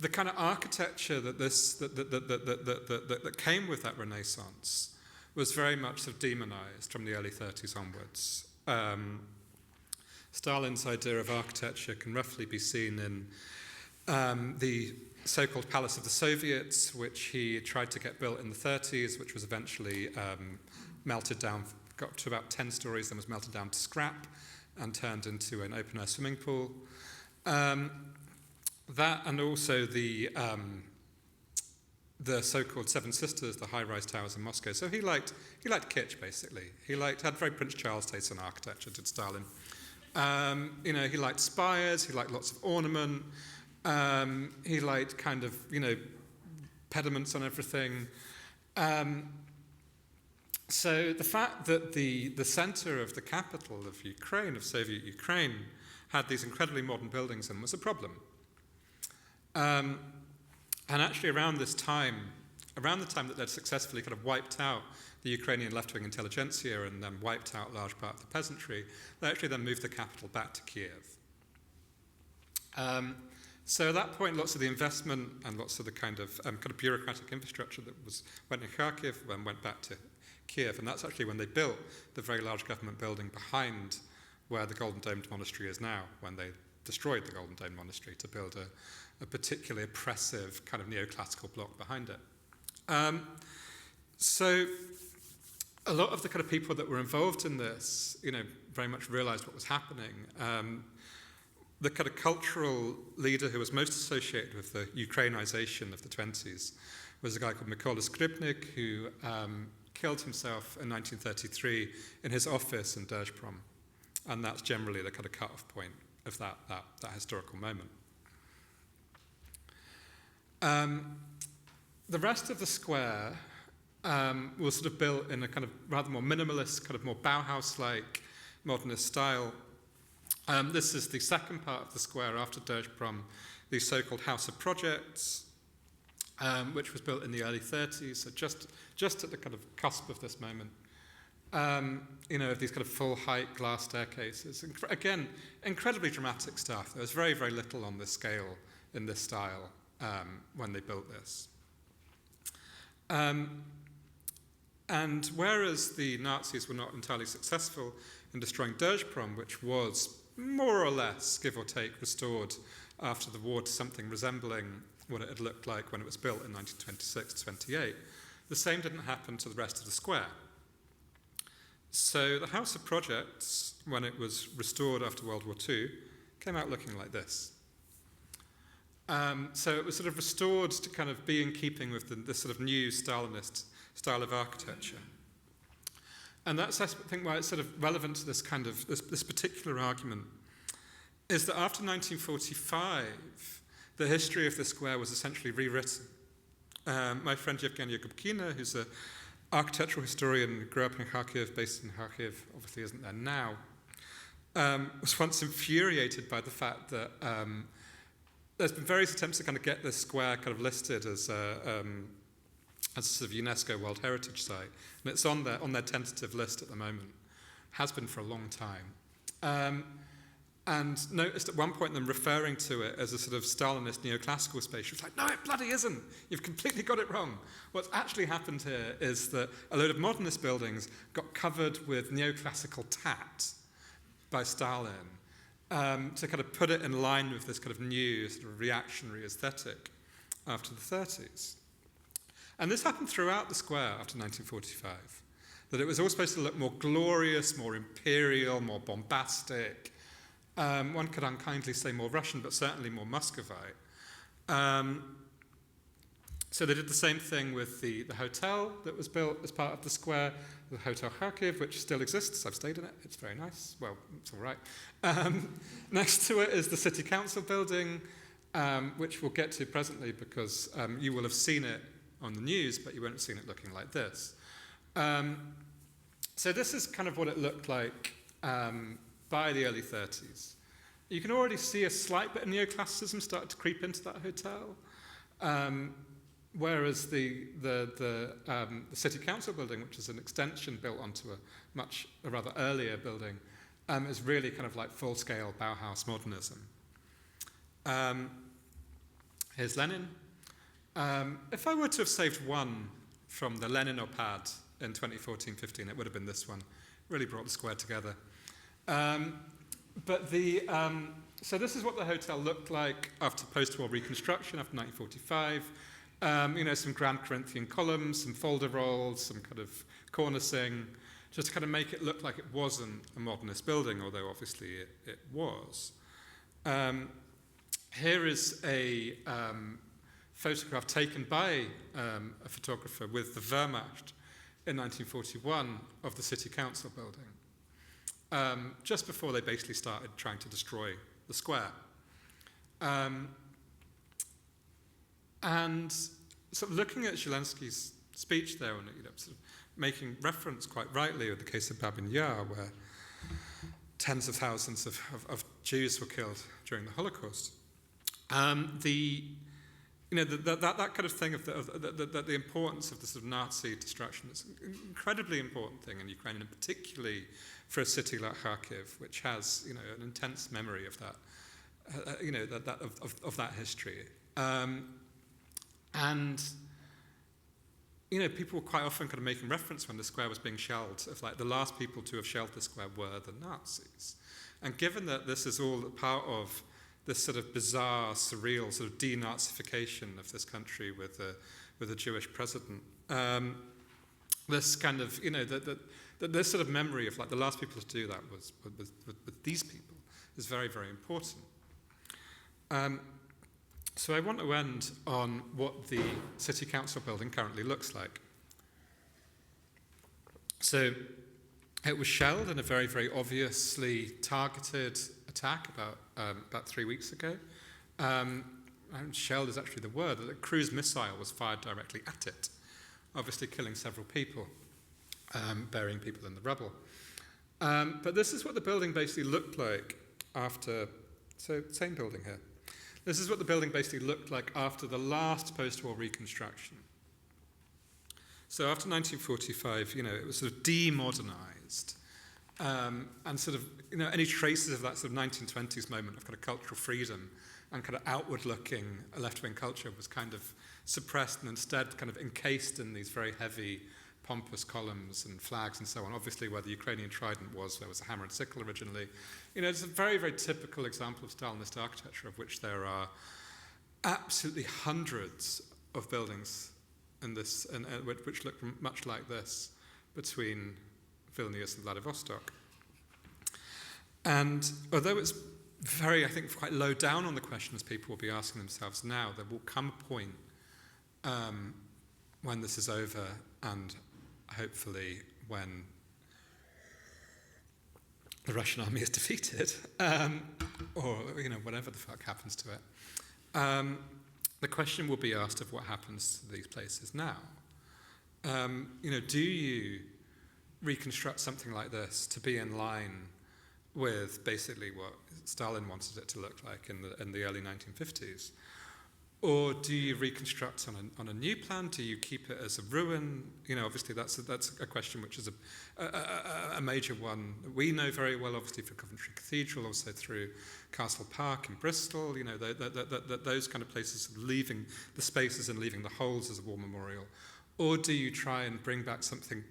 Speaker 4: the kind of architecture that came with that Renaissance was very much sort of demonized from the early 30s onwards. Stalin's idea of architecture can roughly be seen in the so-called Palace of the Soviets, which he tried to get built in the 30s, which was eventually melted down, got to about 10 stories, then was melted down to scrap and turned into an open-air swimming pool. That and also the so-called Seven Sisters, the high-rise towers in Moscow. So he liked kitsch, basically. Had very Prince Charles taste in architecture, did Stalin. He liked spires, he liked lots of ornament, he liked kind of, pediments on everything. So the fact that the center of the capital of Ukraine, of Soviet Ukraine, had these incredibly modern buildings in was a problem. And actually around the time that they'd successfully kind of wiped out the Ukrainian left-wing intelligentsia and then wiped out a large part of the peasantry, they actually then moved the capital back to Kyiv. So at that point, lots of the investment and lots of the kind of bureaucratic infrastructure that went in Kharkiv went back to Kyiv, and that's actually when they built the very large government building behind where the Golden Domed Monastery is now, when they destroyed the Golden Domed Monastery to build a particularly oppressive kind of neoclassical block behind it. So a lot of the kind of people that were involved in this, very much realized what was happening. The kind of cultural leader who was most associated with the Ukrainization of the 20s was a guy called Mykola Skripnik, who killed himself in 1933 in his office in Dezhprom. And that's generally the kind of cut-off point of that historical moment. The rest of the square was sort of built in a kind of rather more minimalist, kind of more Bauhaus-like modernist style. This is the second part of the square after Dezhprom, the so-called House of Projects, which was built in the early 30s, so just at the kind of cusp of this moment. Of these kind of full-height glass staircases. Again, incredibly dramatic stuff. There was very, very little on this scale in this style when they built this. And whereas the Nazis were not entirely successful in destroying Dezhprom, which was more or less, give or take, restored after the war to something resembling what it had looked like when it was built in 1926-28, the same didn't happen to the rest of the square. So the House of Projects, when it was restored after World War II, came out looking like this. So it was sort of restored to kind of be in keeping with this sort of new Stalinist style of architecture. And that's, I think, why it's sort of relevant to this kind of, this particular argument, is that after 1945, the history of the square was essentially rewritten. My friend Yevgenia Gubkina, who's an architectural historian who grew up in Kharkiv, based in Kharkiv, obviously isn't there now, was once infuriated by the fact that there's been various attempts to kind of get this square kind of listed as a sort of UNESCO World Heritage Site, and it's on their tentative list at the moment. Has been for a long time. And noticed at one point them referring to it as a sort of Stalinist neoclassical space. She was like, no, it bloody isn't. You've completely got it wrong. What's actually happened here is that a load of modernist buildings got covered with neoclassical tat by Stalin to kind of put it in line with this kind of new sort of reactionary aesthetic after the 30s. And this happened throughout the square after 1945, that it was all supposed to look more glorious, more imperial, more bombastic. One could unkindly say more Russian, but certainly more Muscovite. So they did the same thing with the hotel that was built as part of the square, the Hotel Kharkiv, which still exists. I've stayed in it. It's very nice. Well, it's all right. Next to it is the City Council building, which we'll get to presently because you will have seen it on the news, but you won't have seen it looking like this. So this is kind of what it looked like by the early 30s. You can already see a slight bit of neoclassicism start to creep into that hotel, whereas the City Council building, which is an extension built onto a rather earlier building, is really kind of like full-scale Bauhaus modernism. Here's Lenin. If I were to have saved one from the Lenin Opad in 2014-15, it would have been this one. Really brought the square together. So this is what the hotel looked like after post-war reconstruction, after 1945. Some Grand Corinthian columns, some folderols, some kind of cornicing, just to kind of make it look like it wasn't a modernist building, although obviously it was. Here is a photograph taken by a photographer with the Wehrmacht in 1941 of the city council building, just before they basically started trying to destroy the square. And sort of looking at Zelensky's speech there, and sort of making reference quite rightly of the case of Babin Yar, where tens of thousands of Jews were killed during the Holocaust. That kind of thing of the importance of the sort of Nazi destruction is an incredibly important thing in Ukraine, and particularly for a city like Kharkiv, which has an intense memory of that, of that history. And people were quite often kind of making reference when the square was being shelled of like the last people to have shelled the square were the Nazis. And given that this is all part of this sort of bizarre, surreal sort of denazification of this country with a Jewish president, this kind of this sort of memory of like the last people to do that was with these people is very, very important. So I want to end on what the City Council building currently looks like. So it was shelled in a very, very obviously targeted attack about 3 weeks ago. Shelled is actually the word. A cruise missile was fired directly at it, obviously killing several people, burying people in the rubble. But this is what the building basically looked like after, so same building here. This is what the building basically looked like after the last post-war reconstruction. So after 1945, it was sort of demodernized. And sort of, any traces of that sort of 1920s moment of kind of cultural freedom and kind of outward-looking left-wing culture was kind of suppressed and instead kind of encased in these very heavy, pompous columns and flags and so on. Obviously, where the Ukrainian trident was, there was a hammer and sickle originally. It's a very, very typical example of Stalinist architecture, of which there are absolutely hundreds of buildings in this, which look much like this, between Vilnius and Vladivostok. And although it's very, I think, quite low down on the questions people will be asking themselves now, there will come a point when this is over, and hopefully when the Russian army is defeated, or whatever the fuck happens to it. The question will be asked of what happens to these places now. Do you reconstruct something like this to be in line with basically what Stalin wanted it to look like in the early 1950s? Or do you reconstruct on a new plan? Do you keep it as a ruin? Obviously that's a question which is a major one that we know very well, obviously for Coventry Cathedral, also through Castle Park in Bristol, those kind of places, leaving the spaces and leaving the holes as a war memorial. Or do you try and bring back something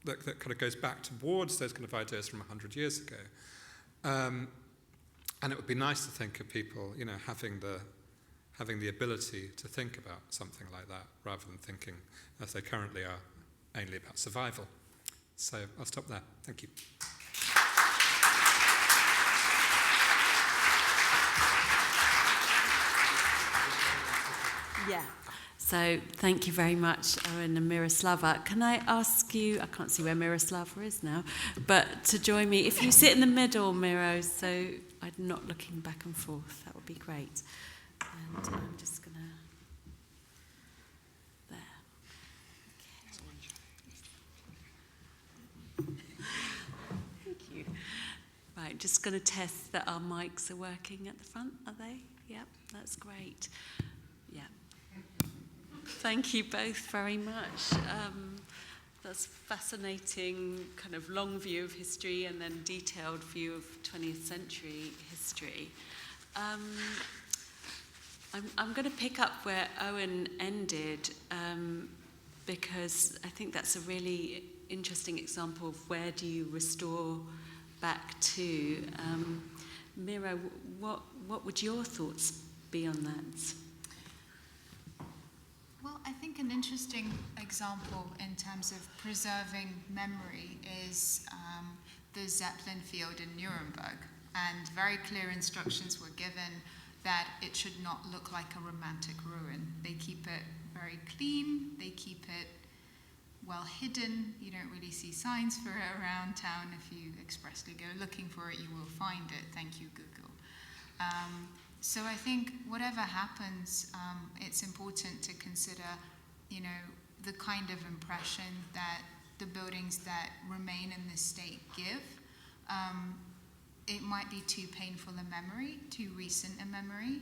Speaker 4: that kind of goes back towards those kind of ideas from 100 years ago? And it would be nice to think of people, having the ability to think about something like that, rather than thinking, as they currently are, only about survival. So I'll stop there. Thank you.
Speaker 1: Yeah. So thank you very much, Owen and Miroslava. Can I ask you, I can't see where Miroslava is now, but to join me, if you sit in the middle, Miro, so I'm not looking back and forth, that would be great. And I'm just going to, there. Okay. Thank you. Right, just going to test that our mics are working at the front, are they? Yep, that's great. Yeah. Thank you both very much. That's fascinating kind of long view of history and then detailed view of 20th century history. I'm going to pick up where Owen ended because I think that's a really interesting example of where do you restore back to. Miro, what would your thoughts be on that?
Speaker 2: Well, I think an interesting example in terms of preserving memory is the Zeppelin field in Nuremberg. And very clear instructions were given that it should not look like a romantic ruin. They keep it very clean, they keep it well hidden. You don't really see signs for it around town. If you expressly go looking for it, you will find it. Thank you, Google. So I think whatever happens, it's important to consider, the kind of impression that the buildings that remain in this state give. It might be too painful a memory, too recent a memory,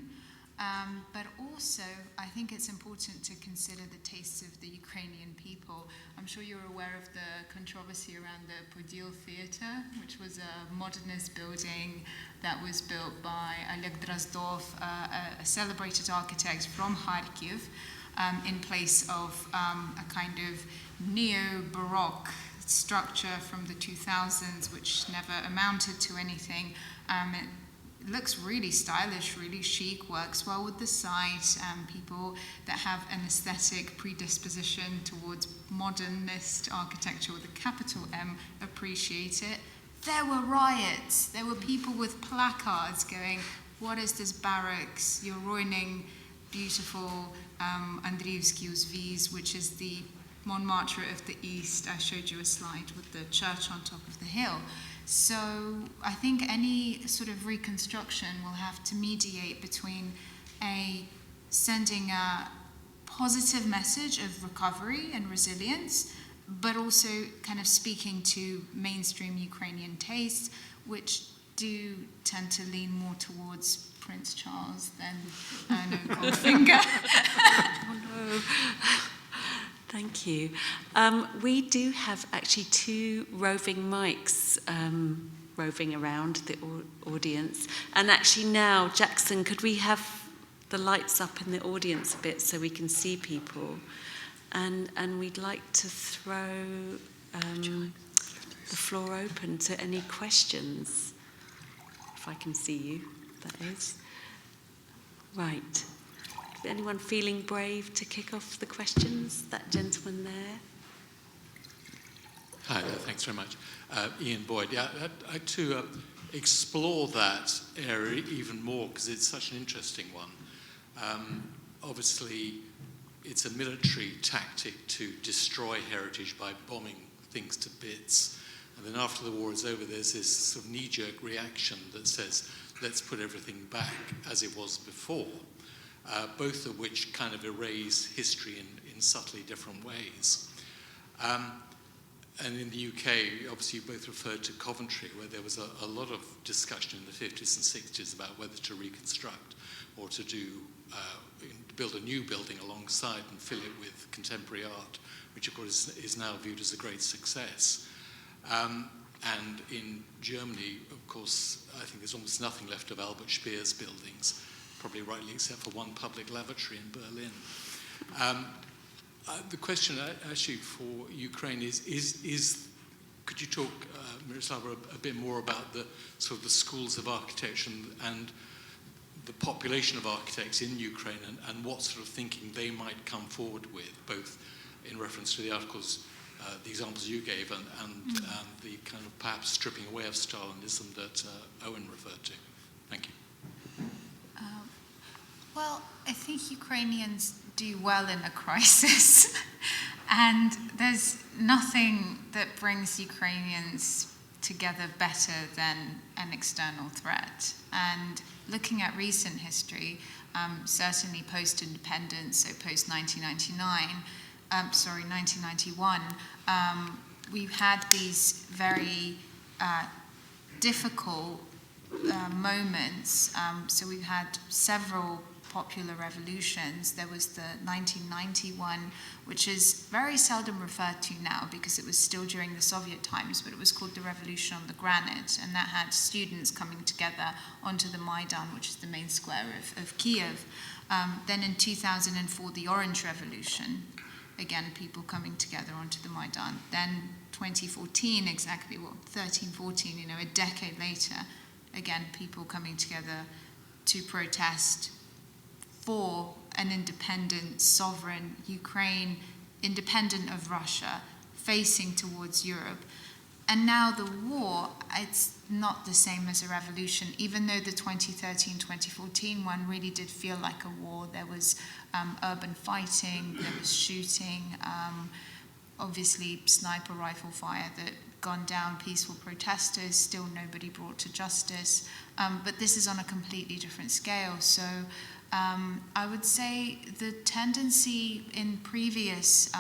Speaker 2: but also I think it's important to consider the tastes of the Ukrainian people. I'm sure you're aware of the controversy around the Podil Theatre, which was a modernist building that was built by Oleg Drozdov, a celebrated architect from Kyiv, in place of a kind of neo-Baroque structure from the 2000s, which never amounted to anything. It looks really stylish, really chic, works well with the site. People that have an aesthetic predisposition towards modernist architecture with a capital M appreciate it. There were riots. There were people with placards going, "What is this barracks? You're ruining beautiful Andriivsky Uzviz, which is the Montmartre of the East." I showed you a slide with the church on top of the hill. So I think any sort of reconstruction will have to mediate between sending a positive message of recovery and resilience, but also kind of speaking to mainstream Ukrainian tastes, which do tend to lean more towards Prince Charles than Goldfinger.
Speaker 1: Oh no. Thank you. We do have actually 2 roving mics roving around the audience. And actually now, Jackson, could we have the lights up in the audience a bit so we can see people? And we'd like to throw the floor open to any questions. If I can see you, that is. Right. Anyone feeling brave to kick off the questions? That gentleman there.
Speaker 5: Hi, thanks very much. Ian Boyd. Yeah, I'd like to explore that area even more because it's such an interesting one. Obviously, it's a military tactic to destroy heritage by bombing things to bits. And then after the war is over, there's this sort of knee-jerk reaction that says, let's put everything back as it was before. Both of which kind of erase history in subtly different ways. And in the UK, obviously you both referred to Coventry, where there was a lot of discussion in the 50s and 60s about whether to reconstruct or to build a new building alongside and fill it with contemporary art, which of course is now viewed as a great success. And in Germany, of course, I think there's almost nothing left of Albert Speer's buildings, probably rightly except for one public lavatory in Berlin. The question actually for Ukraine is could you talk, Miroslava, a bit more about the sort of the schools of architecture and the population of architects in Ukraine and what sort of thinking they might come forward with, both in reference to the articles, the examples you gave, and the kind of perhaps stripping away of Stalinism that Owen referred to. Thank you.
Speaker 2: Well, I think Ukrainians do well in a crisis. And there's nothing that brings Ukrainians together better than an external threat. And looking at recent history, certainly post-independence, so post-1991, we've had these very difficult moments. So we've had several popular revolutions. There was the 1991, which is very seldom referred to now because it was still during the Soviet times, but it was called the Revolution on the Granite, and that had students coming together onto the Maidan, which is the main square of Kyiv. Then in 2004, the Orange Revolution, again, people coming together onto the Maidan. Then 2014, exactly, 13, 14, a decade later, again, people coming together to protest for an independent, sovereign Ukraine, independent of Russia, facing towards Europe. And now the war, it's not the same as a revolution, even though the 2013-2014 one really did feel like a war. There was urban fighting, there was shooting, obviously sniper rifle fire that gunned down peaceful protesters, still nobody brought to justice. But this is on a completely different scale. So I would say the tendency in previous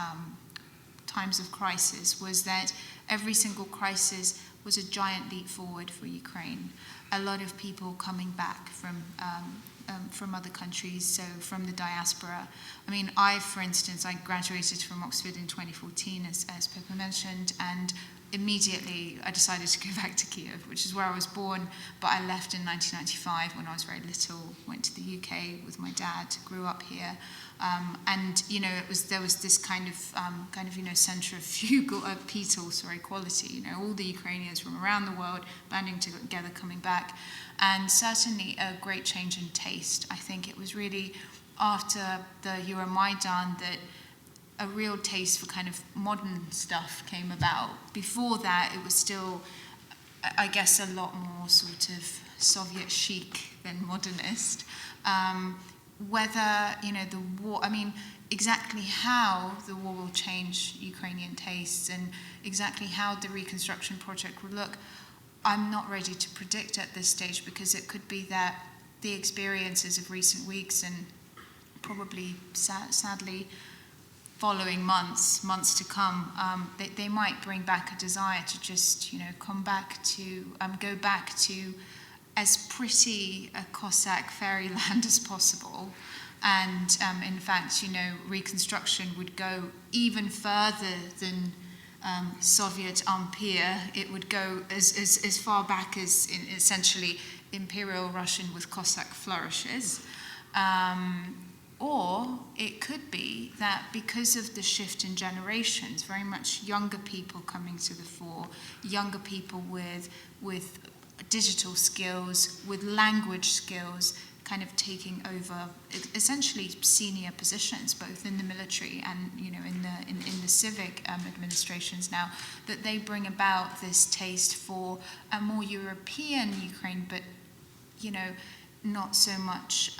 Speaker 2: times of crisis was that every single crisis was a giant leap forward for Ukraine. A lot of people coming back from other countries, so from the diaspora. I mean, for instance, I graduated from Oxford in 2014, as Pippa mentioned, and immediately I decided to go back to Kyiv, which is where I was born, but I left in 1995 when I was very little, went to the UK with my dad, grew up here. And you know, there was this kind of you know, centrifugal quality. You know, all the Ukrainians from around the world banding together, coming back, and certainly a great change in taste. I think it was really after the Euromaidan that a real taste for kind of modern stuff came about. Before that, it was still, I guess, a lot more sort of Soviet chic than modernist. Whether, you know, the war, I mean, exactly how the war will change Ukrainian tastes and exactly how the reconstruction project will look, I'm not ready to predict at this stage, because it could be that the experiences of recent weeks and probably sadly following months to come, they might bring back a desire to just, you know, go back to as pretty a Cossack fairyland as possible. And in fact, you know, reconstruction would go even further than Soviet Empire. It would go as far back as essentially Imperial Russian with Cossack flourishes. Or it could be that because of the shift in generations, very much younger people coming to the fore, younger people with digital skills, with language skills, kind of taking over essentially senior positions, both in the military and, you know, in the civic administrations now, that they bring about this taste for a more European Ukraine, but, you know, not so much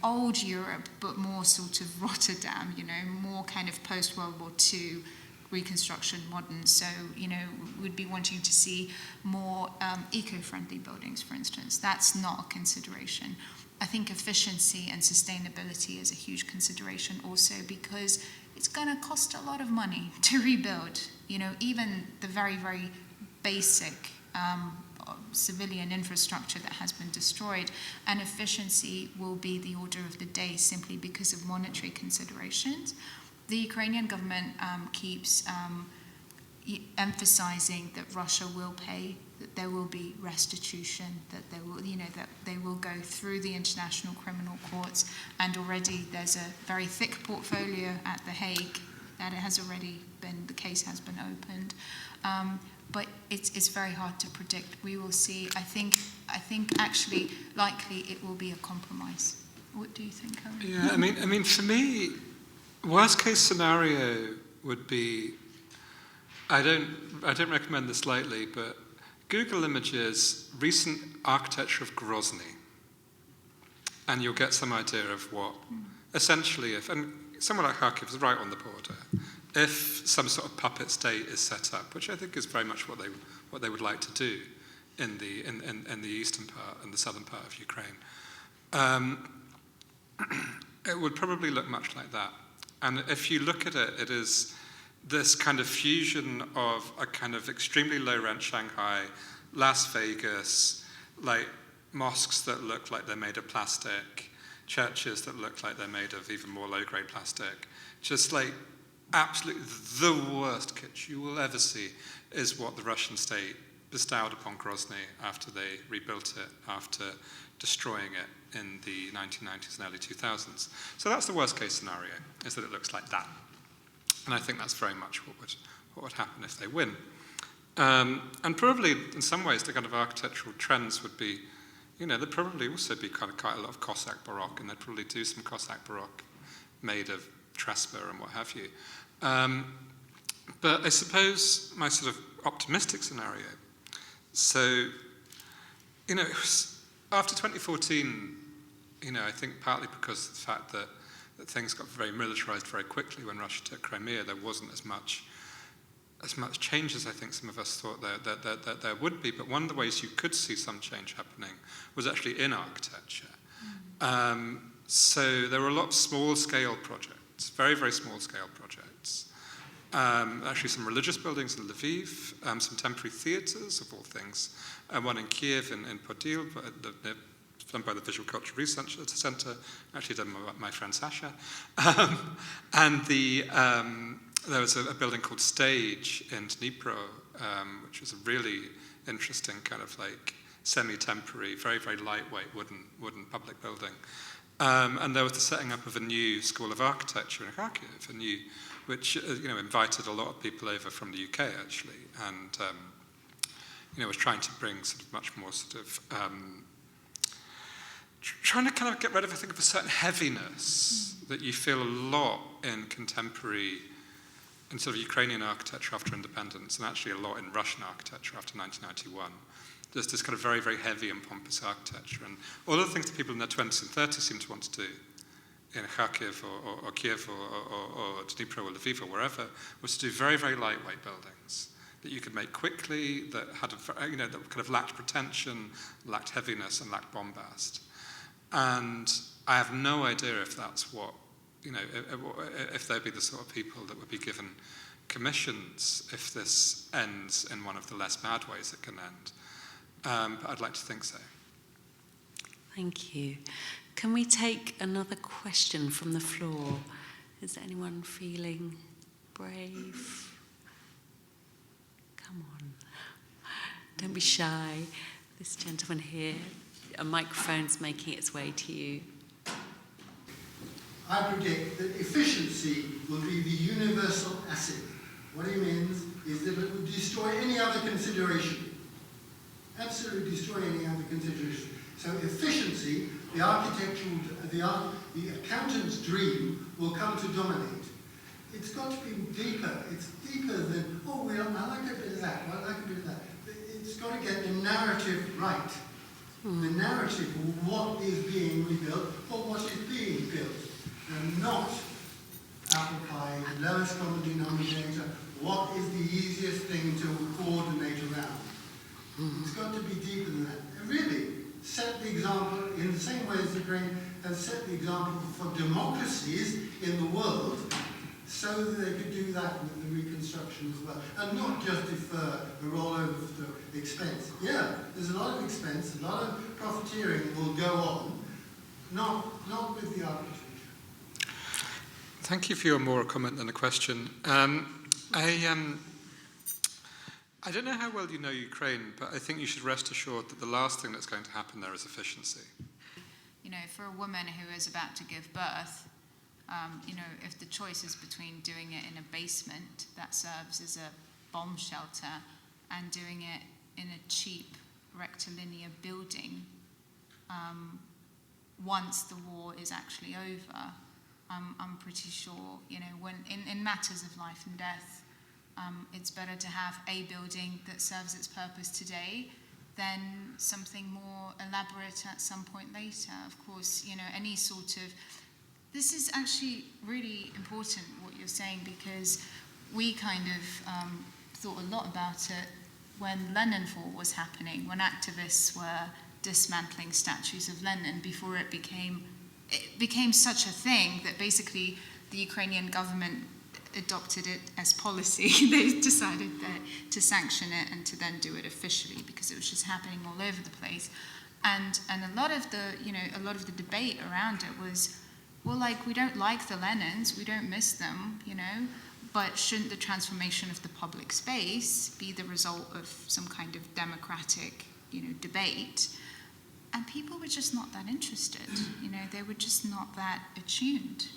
Speaker 2: old Europe, but more sort of Rotterdam, you know, more kind of post-World War II reconstruction, modern. So, you know, we'd be wanting to see more eco-friendly buildings, for instance. That's not a consideration. I think efficiency and sustainability is a huge consideration also, because it's going to cost a lot of money to rebuild, you know, even the very, very basic civilian infrastructure that has been destroyed, and efficiency will be the order of the day simply because of monetary considerations. The Ukrainian government keeps emphasizing that Russia will pay, that there will be restitution, that they will, you know, that they will go through the international criminal courts, and already there's a very thick portfolio at The Hague that it has already been, the case has been opened. But it's very hard to predict. We will see. I think actually likely it will be a compromise. What do you think, Owen?
Speaker 4: Yeah, I mean, for me, worst case scenario would be, I don't recommend this lightly, but Google images recent architecture of Grozny, and you'll get some idea of what essentially, and somewhere like Kharkiv is right on the border. If some sort of puppet state is set up, which I think is very much what they would like to do in the eastern part and the southern part of Ukraine, it would probably look much like that. And if you look at it, it is this kind of fusion of a kind of extremely low rent Shanghai, Las Vegas, like mosques that look like they're made of plastic, churches that look like they're made of even more low-grade plastic, just like absolutely the worst kitsch you will ever see is what the Russian state bestowed upon Grozny after they rebuilt it, after destroying it in the 1990s and early 2000s. So that's the worst case scenario, is that it looks like that. And I think that's very much what would happen if they win. And probably, in some ways, the kind of architectural trends would be, there'd probably also be quite a lot of Cossack Baroque, and they'd probably do some Cossack Baroque made of Trespa and what have you. But I suppose my sort of optimistic scenario, so, it was after 2014, I think partly because of the fact that things got very militarized very quickly when Russia took Crimea, there wasn't as much change as I think some of us thought there would be. But one of the ways you could see some change happening was actually in architecture. So there were a lot of small-scale projects, very, very small-scale projects. Actually some religious buildings in Lviv, some temporary theatres, of all things, one in Kyiv, in Podil, done by the Visual Culture Research Centre, actually done by my friend Sasha. And there was a building called Stage in Dnipro, which was a really interesting kind of like semi-temporary, very, very lightweight wooden public building. And there was the setting up of a new school of architecture in Kharkiv, which invited a lot of people over from the UK actually, and was trying to bring sort of much more sort of trying to kind of get rid of, I think, of a certain heaviness that you feel a lot in contemporary, in sort of Ukrainian architecture after independence, and actually a lot in Russian architecture after 1991. There's this kind of very, very heavy and pompous architecture, and all of the things that people in their 20s and 30s seem to want to do in Kharkiv or Kyiv or Dnipro or Lviv or wherever, was to do very, very lightweight buildings that you could make quickly, that had that kind of lacked pretension, lacked heaviness, and lacked bombast. And I have no idea if that's what, if they'd be the sort of people that would be given commissions if this ends in one of the less bad ways it can end. But I'd like to think so.
Speaker 1: Thank you. Can we take another question from the floor? Is anyone feeling brave? Come on. Don't be shy. This gentleman here, a microphone's making its way to you.
Speaker 6: I predict that efficiency will be the universal asset. What he means is that it would destroy any other consideration. Absolutely destroy any other consideration. So efficiency, the architectural, the accountant's dream will come to dominate. It's got to be deeper. It's deeper than, I like a bit of that, I like a bit of that. It's got to get the narrative right. The narrative of what is being rebuilt or what is being built. And not apple pie, lowest common denominator, what is the easiest thing to coordinate around. It's got to be deeper than that. And really, set the example in the same way as Ukraine has set the example for democracies in the world, so that they could do that with the reconstruction as well. And not just defer the rollover of the expense. Yeah, there's a lot of expense, a lot of profiteering will go on, not with the architecture.
Speaker 4: Thank you for your more comment than a question. I don't know how well you know Ukraine, but I think you should rest assured that the last thing that's going to happen there is efficiency.
Speaker 2: For a woman who is about to give birth, if the choice is between doing it in a basement that serves as a bomb shelter and doing it in a cheap rectilinear building, once the war is actually over, I'm pretty sure, when in matters of life and death, it's better to have a building that serves its purpose today than something more elaborate at some point later. Of course, any sort of... This is actually really important, what you're saying, because we kind of thought a lot about it when Leninfall was happening, when activists were dismantling statues of Lenin before it became such a thing that basically the Ukrainian government adopted it as policy. They decided to sanction it and to then do it officially because it was just happening all over the place. And a lot of the debate around it was, well, we don't like the Lenins, we don't miss them, but shouldn't the transformation of the public space be the result of some kind of democratic, debate? And people were just not that interested, they were just not that attuned to it.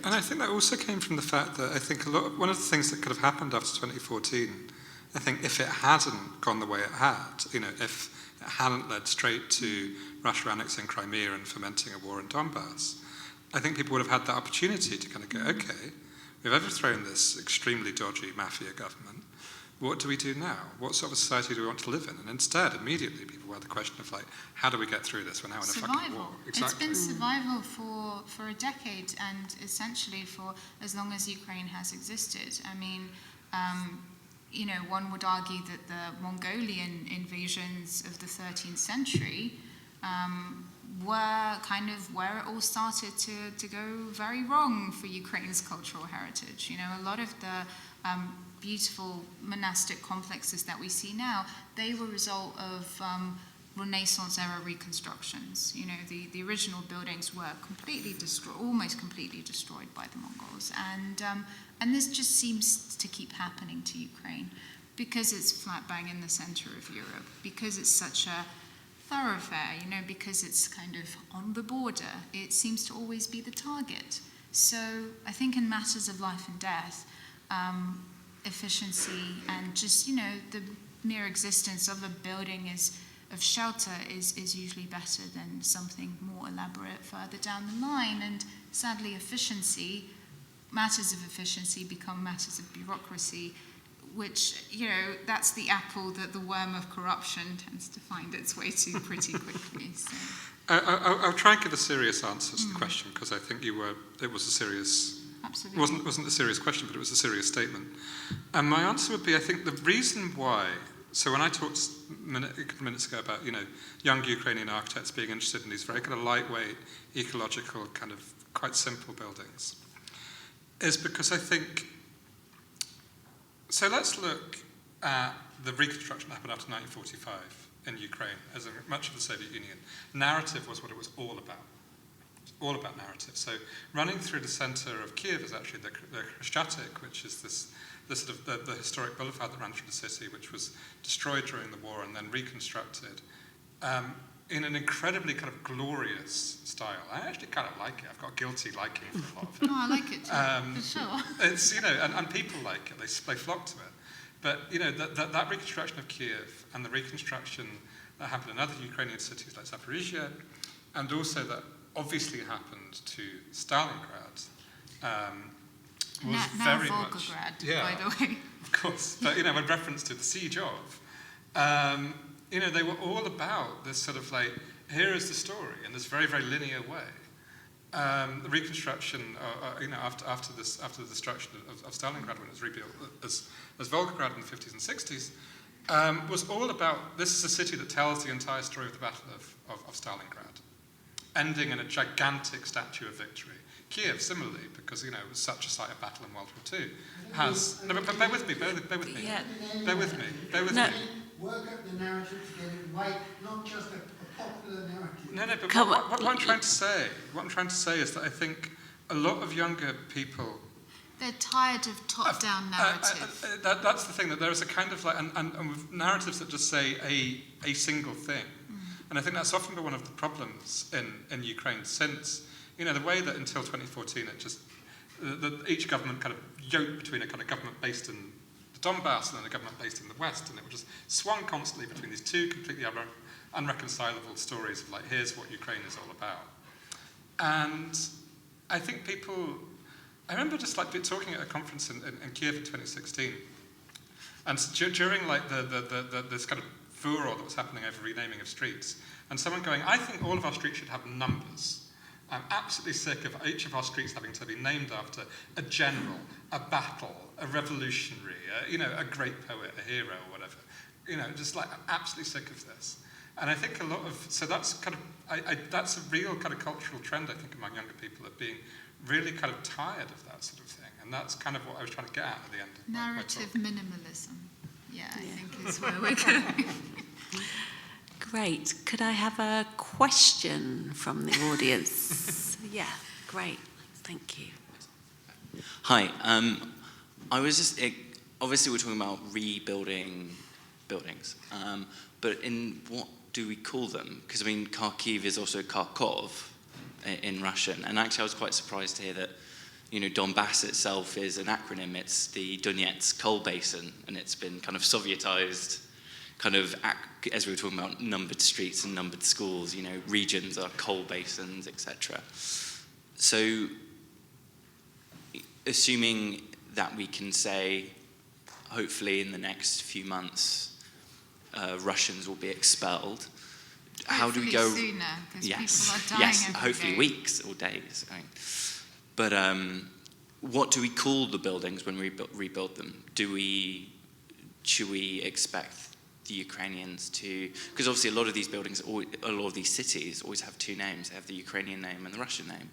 Speaker 4: And I think that also came from the fact that I think one of the things that could have happened after 2014 I think if it hadn't gone the way it had, if it hadn't led straight to Russia annexing Crimea and fomenting a war in Donbass, I think people would have had that opportunity to kind of go, okay, we've overthrown this extremely dodgy mafia government. What do we do now? What sort of society do we want to live in? And instead, immediately, people had the question of how do we get through this? We're now in a fucking war. Exactly.
Speaker 2: It's been survival for a decade, and essentially for as long as Ukraine has existed. I mean, one would argue that the Mongolian invasions of the 13th century were kind of where it all started to go very wrong for Ukraine's cultural heritage. A lot of the beautiful monastic complexes that we see now, they were a result of Renaissance era reconstructions. The original buildings were completely destroyed, almost completely destroyed by the Mongols, and this just seems to keep happening to Ukraine because it's flat bang in the center of Europe, because it's such a thoroughfare, because it's kind of on the border. It seems to always be the target. So I think in matters of life and death, efficiency and just, the mere existence of a building of shelter is usually better than something more elaborate further down the line. And sadly, matters of efficiency become matters of bureaucracy, which, that's the apple that the worm of corruption tends to find its way to pretty quickly. So.
Speaker 4: I'll try and give a serious answer to the question, because I think it was a serious...
Speaker 2: Absolutely.
Speaker 4: It wasn't a serious question, but it was a serious statement. And my answer would be, I think the reason why... So when I talked a couple of minutes ago about, young Ukrainian architects being interested in these very kind of lightweight, ecological, kind of quite simple buildings, is because I think... So let's look at the reconstruction that happened after 1945 in Ukraine, as in much of the Soviet Union. Narrative was what it was all about. All about narrative. So running through the center of Kyiv is actually the Krещатик, which is the sort of the historic boulevard that ran through the city, which was destroyed during the war and then reconstructed in an incredibly kind of glorious style. I actually kind of like it. I've got a guilty liking for a lot of it.
Speaker 2: Oh, I like it too, for sure.
Speaker 4: It's, and people like it. They flock to it. But, that reconstruction of Kyiv and the reconstruction that happened in other Ukrainian cities like Zaporizhia, and also that obviously happened to Stalingrad, was
Speaker 2: now
Speaker 4: very
Speaker 2: Volgograd,
Speaker 4: much...
Speaker 2: by the way.
Speaker 4: Of course. But, with reference to the siege of, they were all about this sort of here is the story in this very, very linear way. The reconstruction, after the destruction of Stalingrad when it was rebuilt as Volgograd in the 50s and 60s, was all about, this is a city that tells the entire story of the Battle of Stalingrad, ending in a gigantic statue of victory. Kyiv, similarly, because, it was such a site of battle in World War II, has... No, but bear with me.
Speaker 1: Yeah.
Speaker 4: Bear with me.
Speaker 6: Work up the narrative to get it right, not just a popular narrative.
Speaker 4: No, but what I'm trying to say is that I think a lot of younger people...
Speaker 2: They're tired of top-down narrative.
Speaker 4: That's the thing, that there is a kind of and with narratives that just say a single thing. And I think that's often been one of the problems in Ukraine since, the way that until 2014 it just, each government kind of yoked between a kind of government based in the Donbass and then a government based in the West, and it just swung constantly between these two completely unreconcilable stories of here's what Ukraine is all about. And I think I remember just talking at a conference in Kyiv in 2016, and during this kind of furor that was happening over renaming of streets, and someone going, I think all of our streets should have numbers. I'm absolutely sick of each of our streets having to be named after a general, a battle, a revolutionary, a great poet, a hero, or whatever. I'm absolutely sick of this. And I think a lot of, so that's kind of, that's a real kind of cultural trend, I think, among younger people, of being really kind of tired of that sort of thing. And that's kind of what I was trying to get at the end of
Speaker 2: Narrative
Speaker 4: my talk.
Speaker 2: minimalism. Yeah, I think is where we're going.
Speaker 1: Great. Could I have a question from the audience? Yeah, great. Thank you.
Speaker 7: Hi. I was just... obviously, we're talking about rebuilding buildings. But in what do we call them? Because, Kharkiv is also Kharkov in Russian. And actually, I was quite surprised to hear that, Donbass itself is an acronym. It's the Donetsk coal basin, and it's been kind of Sovietized, as we were talking about numbered streets and numbered schools, regions are coal basins, etc. So, assuming that we can say, hopefully in the next few months, Russians will be expelled. How do we go?
Speaker 2: Sooner, because
Speaker 7: yes,
Speaker 2: people are dying every
Speaker 7: hopefully
Speaker 2: day.
Speaker 7: weeks or days. But what do we call the buildings when we rebuild them? Should we expect the Ukrainians to? Because obviously, a lot of these buildings, a lot of these cities, always have two names. They have the Ukrainian name and the Russian name.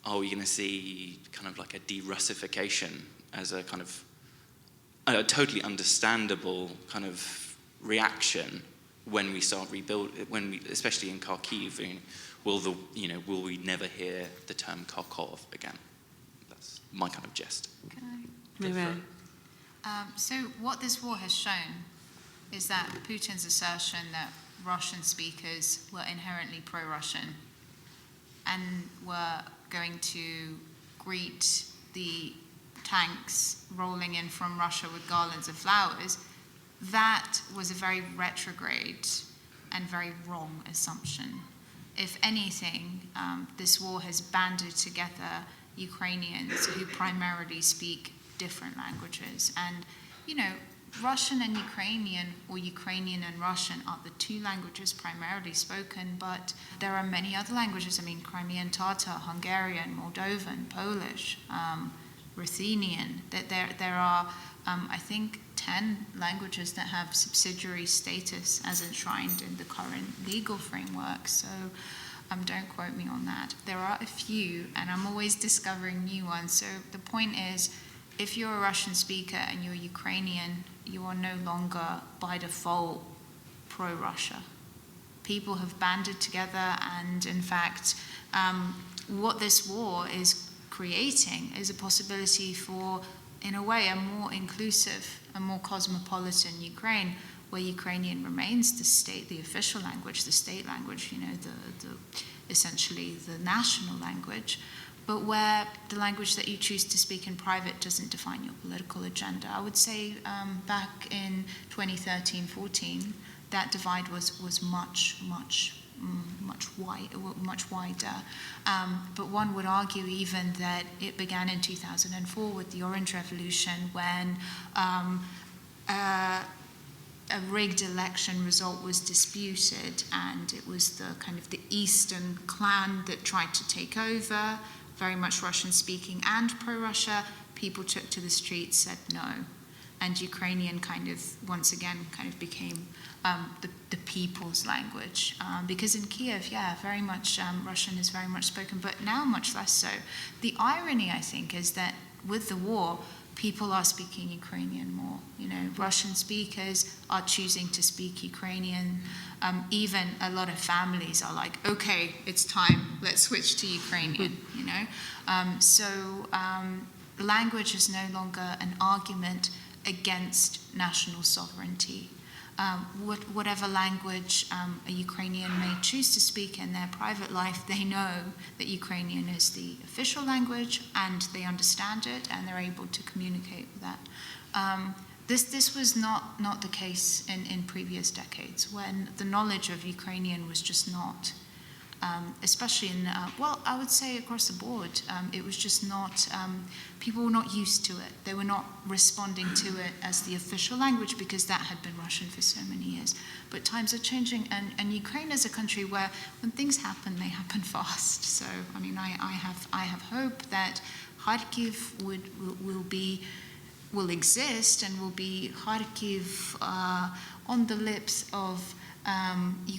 Speaker 7: Are we going to see kind of like a de-Russification as a kind of a totally understandable kind of reaction when we start rebuilding, especially in Kyiv, will we never hear the term Kharkov again? That's my kind of gist.
Speaker 2: So what this war has shown is that Putin's assertion that Russian speakers were inherently pro-Russian and were going to greet the tanks rolling in from Russia with garlands of flowers, that was a very retrograde and very wrong assumption. If anything, this war has banded together Ukrainians who primarily speak different languages. And, Russian and Ukrainian, or Ukrainian and Russian, are the two languages primarily spoken, but there are many other languages. Crimean Tatar, Hungarian, Moldovan, Polish, Ruthenian. That there are, I think, 10 languages that have subsidiary status as enshrined in the current legal framework. So don't quote me on that. There are a few, and I'm always discovering new ones. So the point is, if you're a Russian speaker and you're Ukrainian, you are no longer by default pro-Russia. People have banded together, and in fact, what this war is creating is a possibility for, in a way, a more inclusive, a more cosmopolitan Ukraine, where Ukrainian remains the official language, the state language, essentially the national language, but where the language that you choose to speak in private doesn't define your political agenda. I would say back in 2013-14, that divide was much wider. But one would argue even that it began in 2004 with the Orange Revolution, when a rigged election result was disputed, and it was the kind of the Eastern clan that tried to take over, very much Russian speaking and pro-Russia. People took to the streets, said no, and Ukrainian once again became the people's language, because in Kyiv, very much Russian is very much spoken, but now much less so. The irony, I think, is that with the war, people are speaking Ukrainian more. Russian speakers are choosing to speak Ukrainian. Even a lot of families are like, okay, it's time, let's switch to Ukrainian, So language is no longer an argument against national sovereignty. Whatever language a Ukrainian may choose to speak in their private life, they know that Ukrainian is the official language, and they understand it, and they're able to communicate with that. This was not the case in previous decades, when the knowledge of Ukrainian was just not, especially in, I would say across the board, it was just not, people were not used to it. They were not responding to it as the official language, because that had been Russian for so many years. But times are changing, and Ukraine is a country where when things happen, they happen fast. So, I have hope that Kharkiv will exist and will be Kharkiv on the lips of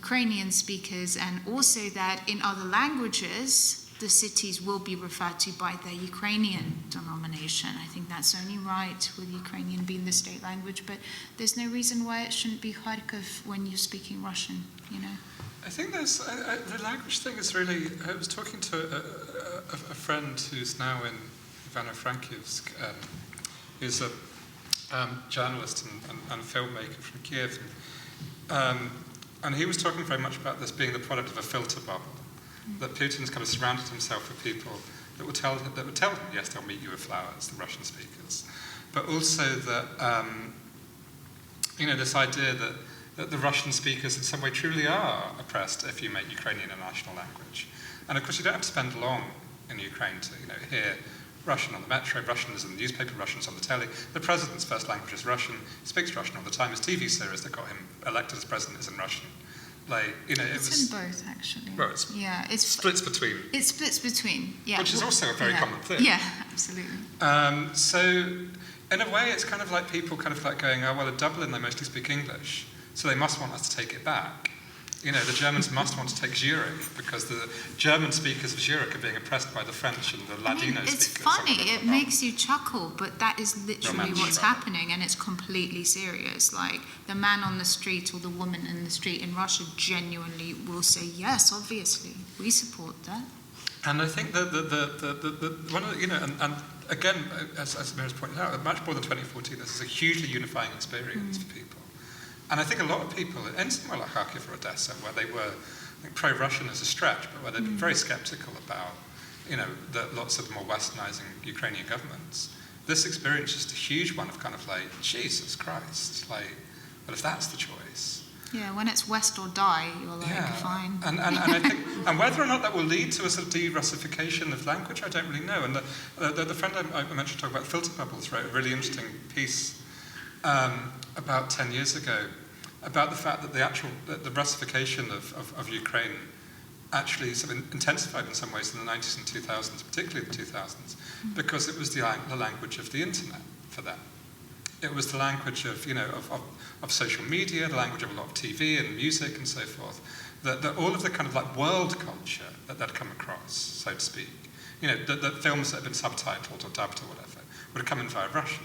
Speaker 2: Ukrainian speakers, and also that in other languages the cities will be referred to by their Ukrainian denomination. I think that's only right, with Ukrainian being the state language, but there's no reason why it shouldn't be Kharkiv when you're speaking Russian,
Speaker 4: I think there's the language thing is really. I was talking to a friend who's now in Ivano-Frankivsk, who's a journalist and filmmaker from Kyiv. And he was talking very much about this being the product of a filter bubble, that Putin's kind of surrounded himself with people that would tell them, yes, they'll meet you with flowers, the Russian speakers, but also that, this idea that the Russian speakers in some way truly are oppressed if you make Ukrainian a national language. And of course, you don't have to spend long in Ukraine to, hear Russian on the metro, Russian is in the newspaper, Russian's on the telly. The president's first language is Russian. He speaks Russian all the time. His TV series that got him elected as president is in Russian.
Speaker 2: It's in both, actually.
Speaker 4: Well,
Speaker 2: it
Speaker 4: splits between.
Speaker 2: It splits between, yeah.
Speaker 4: Which is also a very common thing.
Speaker 2: Yeah, absolutely.
Speaker 4: So, in a way, it's kind of like people kind of like going, oh, well, in Dublin, they mostly speak English, so they must want us to take it back. The Germans must want to take Zurich because the German speakers of Zurich are being oppressed by the French and the Ladino speakers.
Speaker 2: It's funny, it makes you chuckle, but that is literally what's happening, and it's completely serious. Like, the man on the street or the woman in the street in Russia genuinely will say, yes, obviously, we support that.
Speaker 4: And I think that the one of the, and again, as Mira's pointed out, much more than 2014, this is a hugely unifying experience for people. And I think a lot of people, in somewhere like Kharkiv or Odessa, where they were, I think pro-Russian is a stretch, but where they've been very skeptical about, lots of the more westernizing Ukrainian governments, this experience is just a huge one of kind of like, Jesus Christ, like, but if that's the choice.
Speaker 2: Yeah, when it's West or die, you're like, fine.
Speaker 4: And I think, and whether or not that will lead to a sort of de-Russification of language, I don't really know. And the friend I mentioned talking about filter bubbles wrote a really interesting piece about 10 years ago about the fact that the Russification of Ukraine actually sort of intensified in some ways in the 90s and 2000s, particularly the 2000s, because it was the language of the internet for them. It was the language of social media, the language of a lot of TV and music and so forth. That all of the kind of like world culture that they'd come across, so to speak, the films that had been subtitled or dubbed or whatever, would have come in via Russian.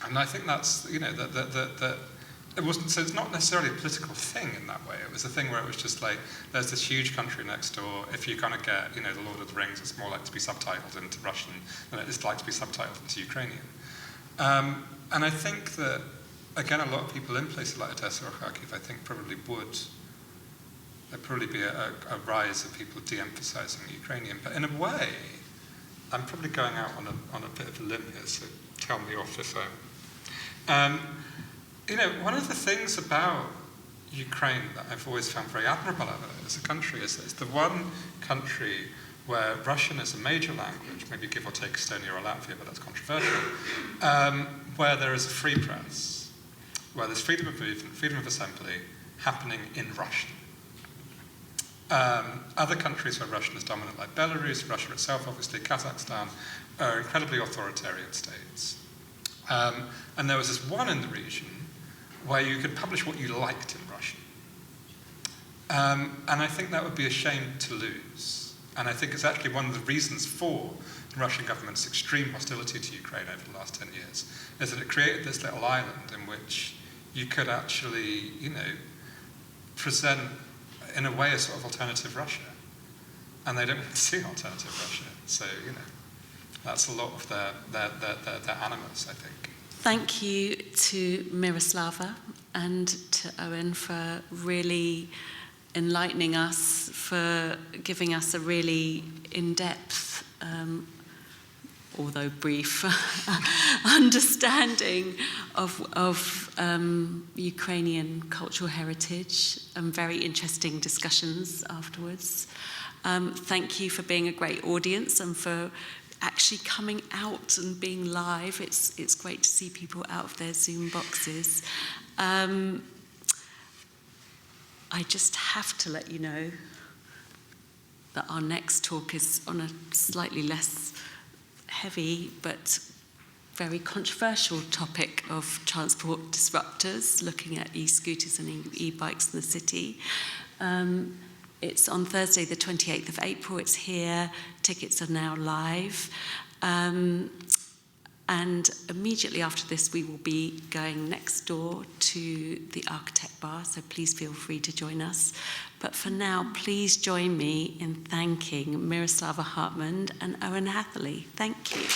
Speaker 4: And I think that's, that it wasn't, so it's not necessarily a political thing in that way. It was a thing where it was just like, there's this huge country next door. If you're going to get, the Lord of the Rings, it's more like to be subtitled into Russian than it is like to be subtitled into Ukrainian. And I think that, again, a lot of people in places like Odessa or Kharkiv, I think there'd probably be a rise of people de-emphasizing Ukrainian. But in a way, I'm probably going out on a bit of a limb here, so tell me off if I'm... one of the things about Ukraine that I've always found very admirable about it as a country is that it's the one country where Russian is a major language, maybe give or take Estonia or Latvia, but that's controversial, where there is a free press, where there's freedom of movement, freedom of assembly happening in Russian. Other countries where Russian is dominant, like Belarus, Russia itself, obviously, Kazakhstan, are incredibly authoritarian states. And there was this one in the region where you could publish what you liked in Russian. And I think that would be a shame to lose. And I think it's actually one of the reasons for the Russian government's extreme hostility to Ukraine over the last 10 years, is that it created this little island in which you could actually, present, in a way, a sort of alternative Russia. And they don't want to see alternative Russia. So, that's a lot of their animus, I think.
Speaker 1: Thank you to Miroslava and to Owen for really enlightening us, for giving us a really in-depth, although brief, understanding of Ukrainian cultural heritage and very interesting discussions afterwards. Thank you for being a great audience and for actually coming out and being live. It's great to see people out of their Zoom boxes. I just have to let you know that our next talk is on a slightly less heavy but very controversial topic of transport disruptors, looking at e-scooters and e-bikes in the city. It's on Thursday, the 28th of April. It's here. Tickets are now live. And immediately after this, we will be going next door to the Architect Bar, so please feel free to join us. But for now, please join me in thanking Miroslava Hartman and Owen Hatherley. Thank you.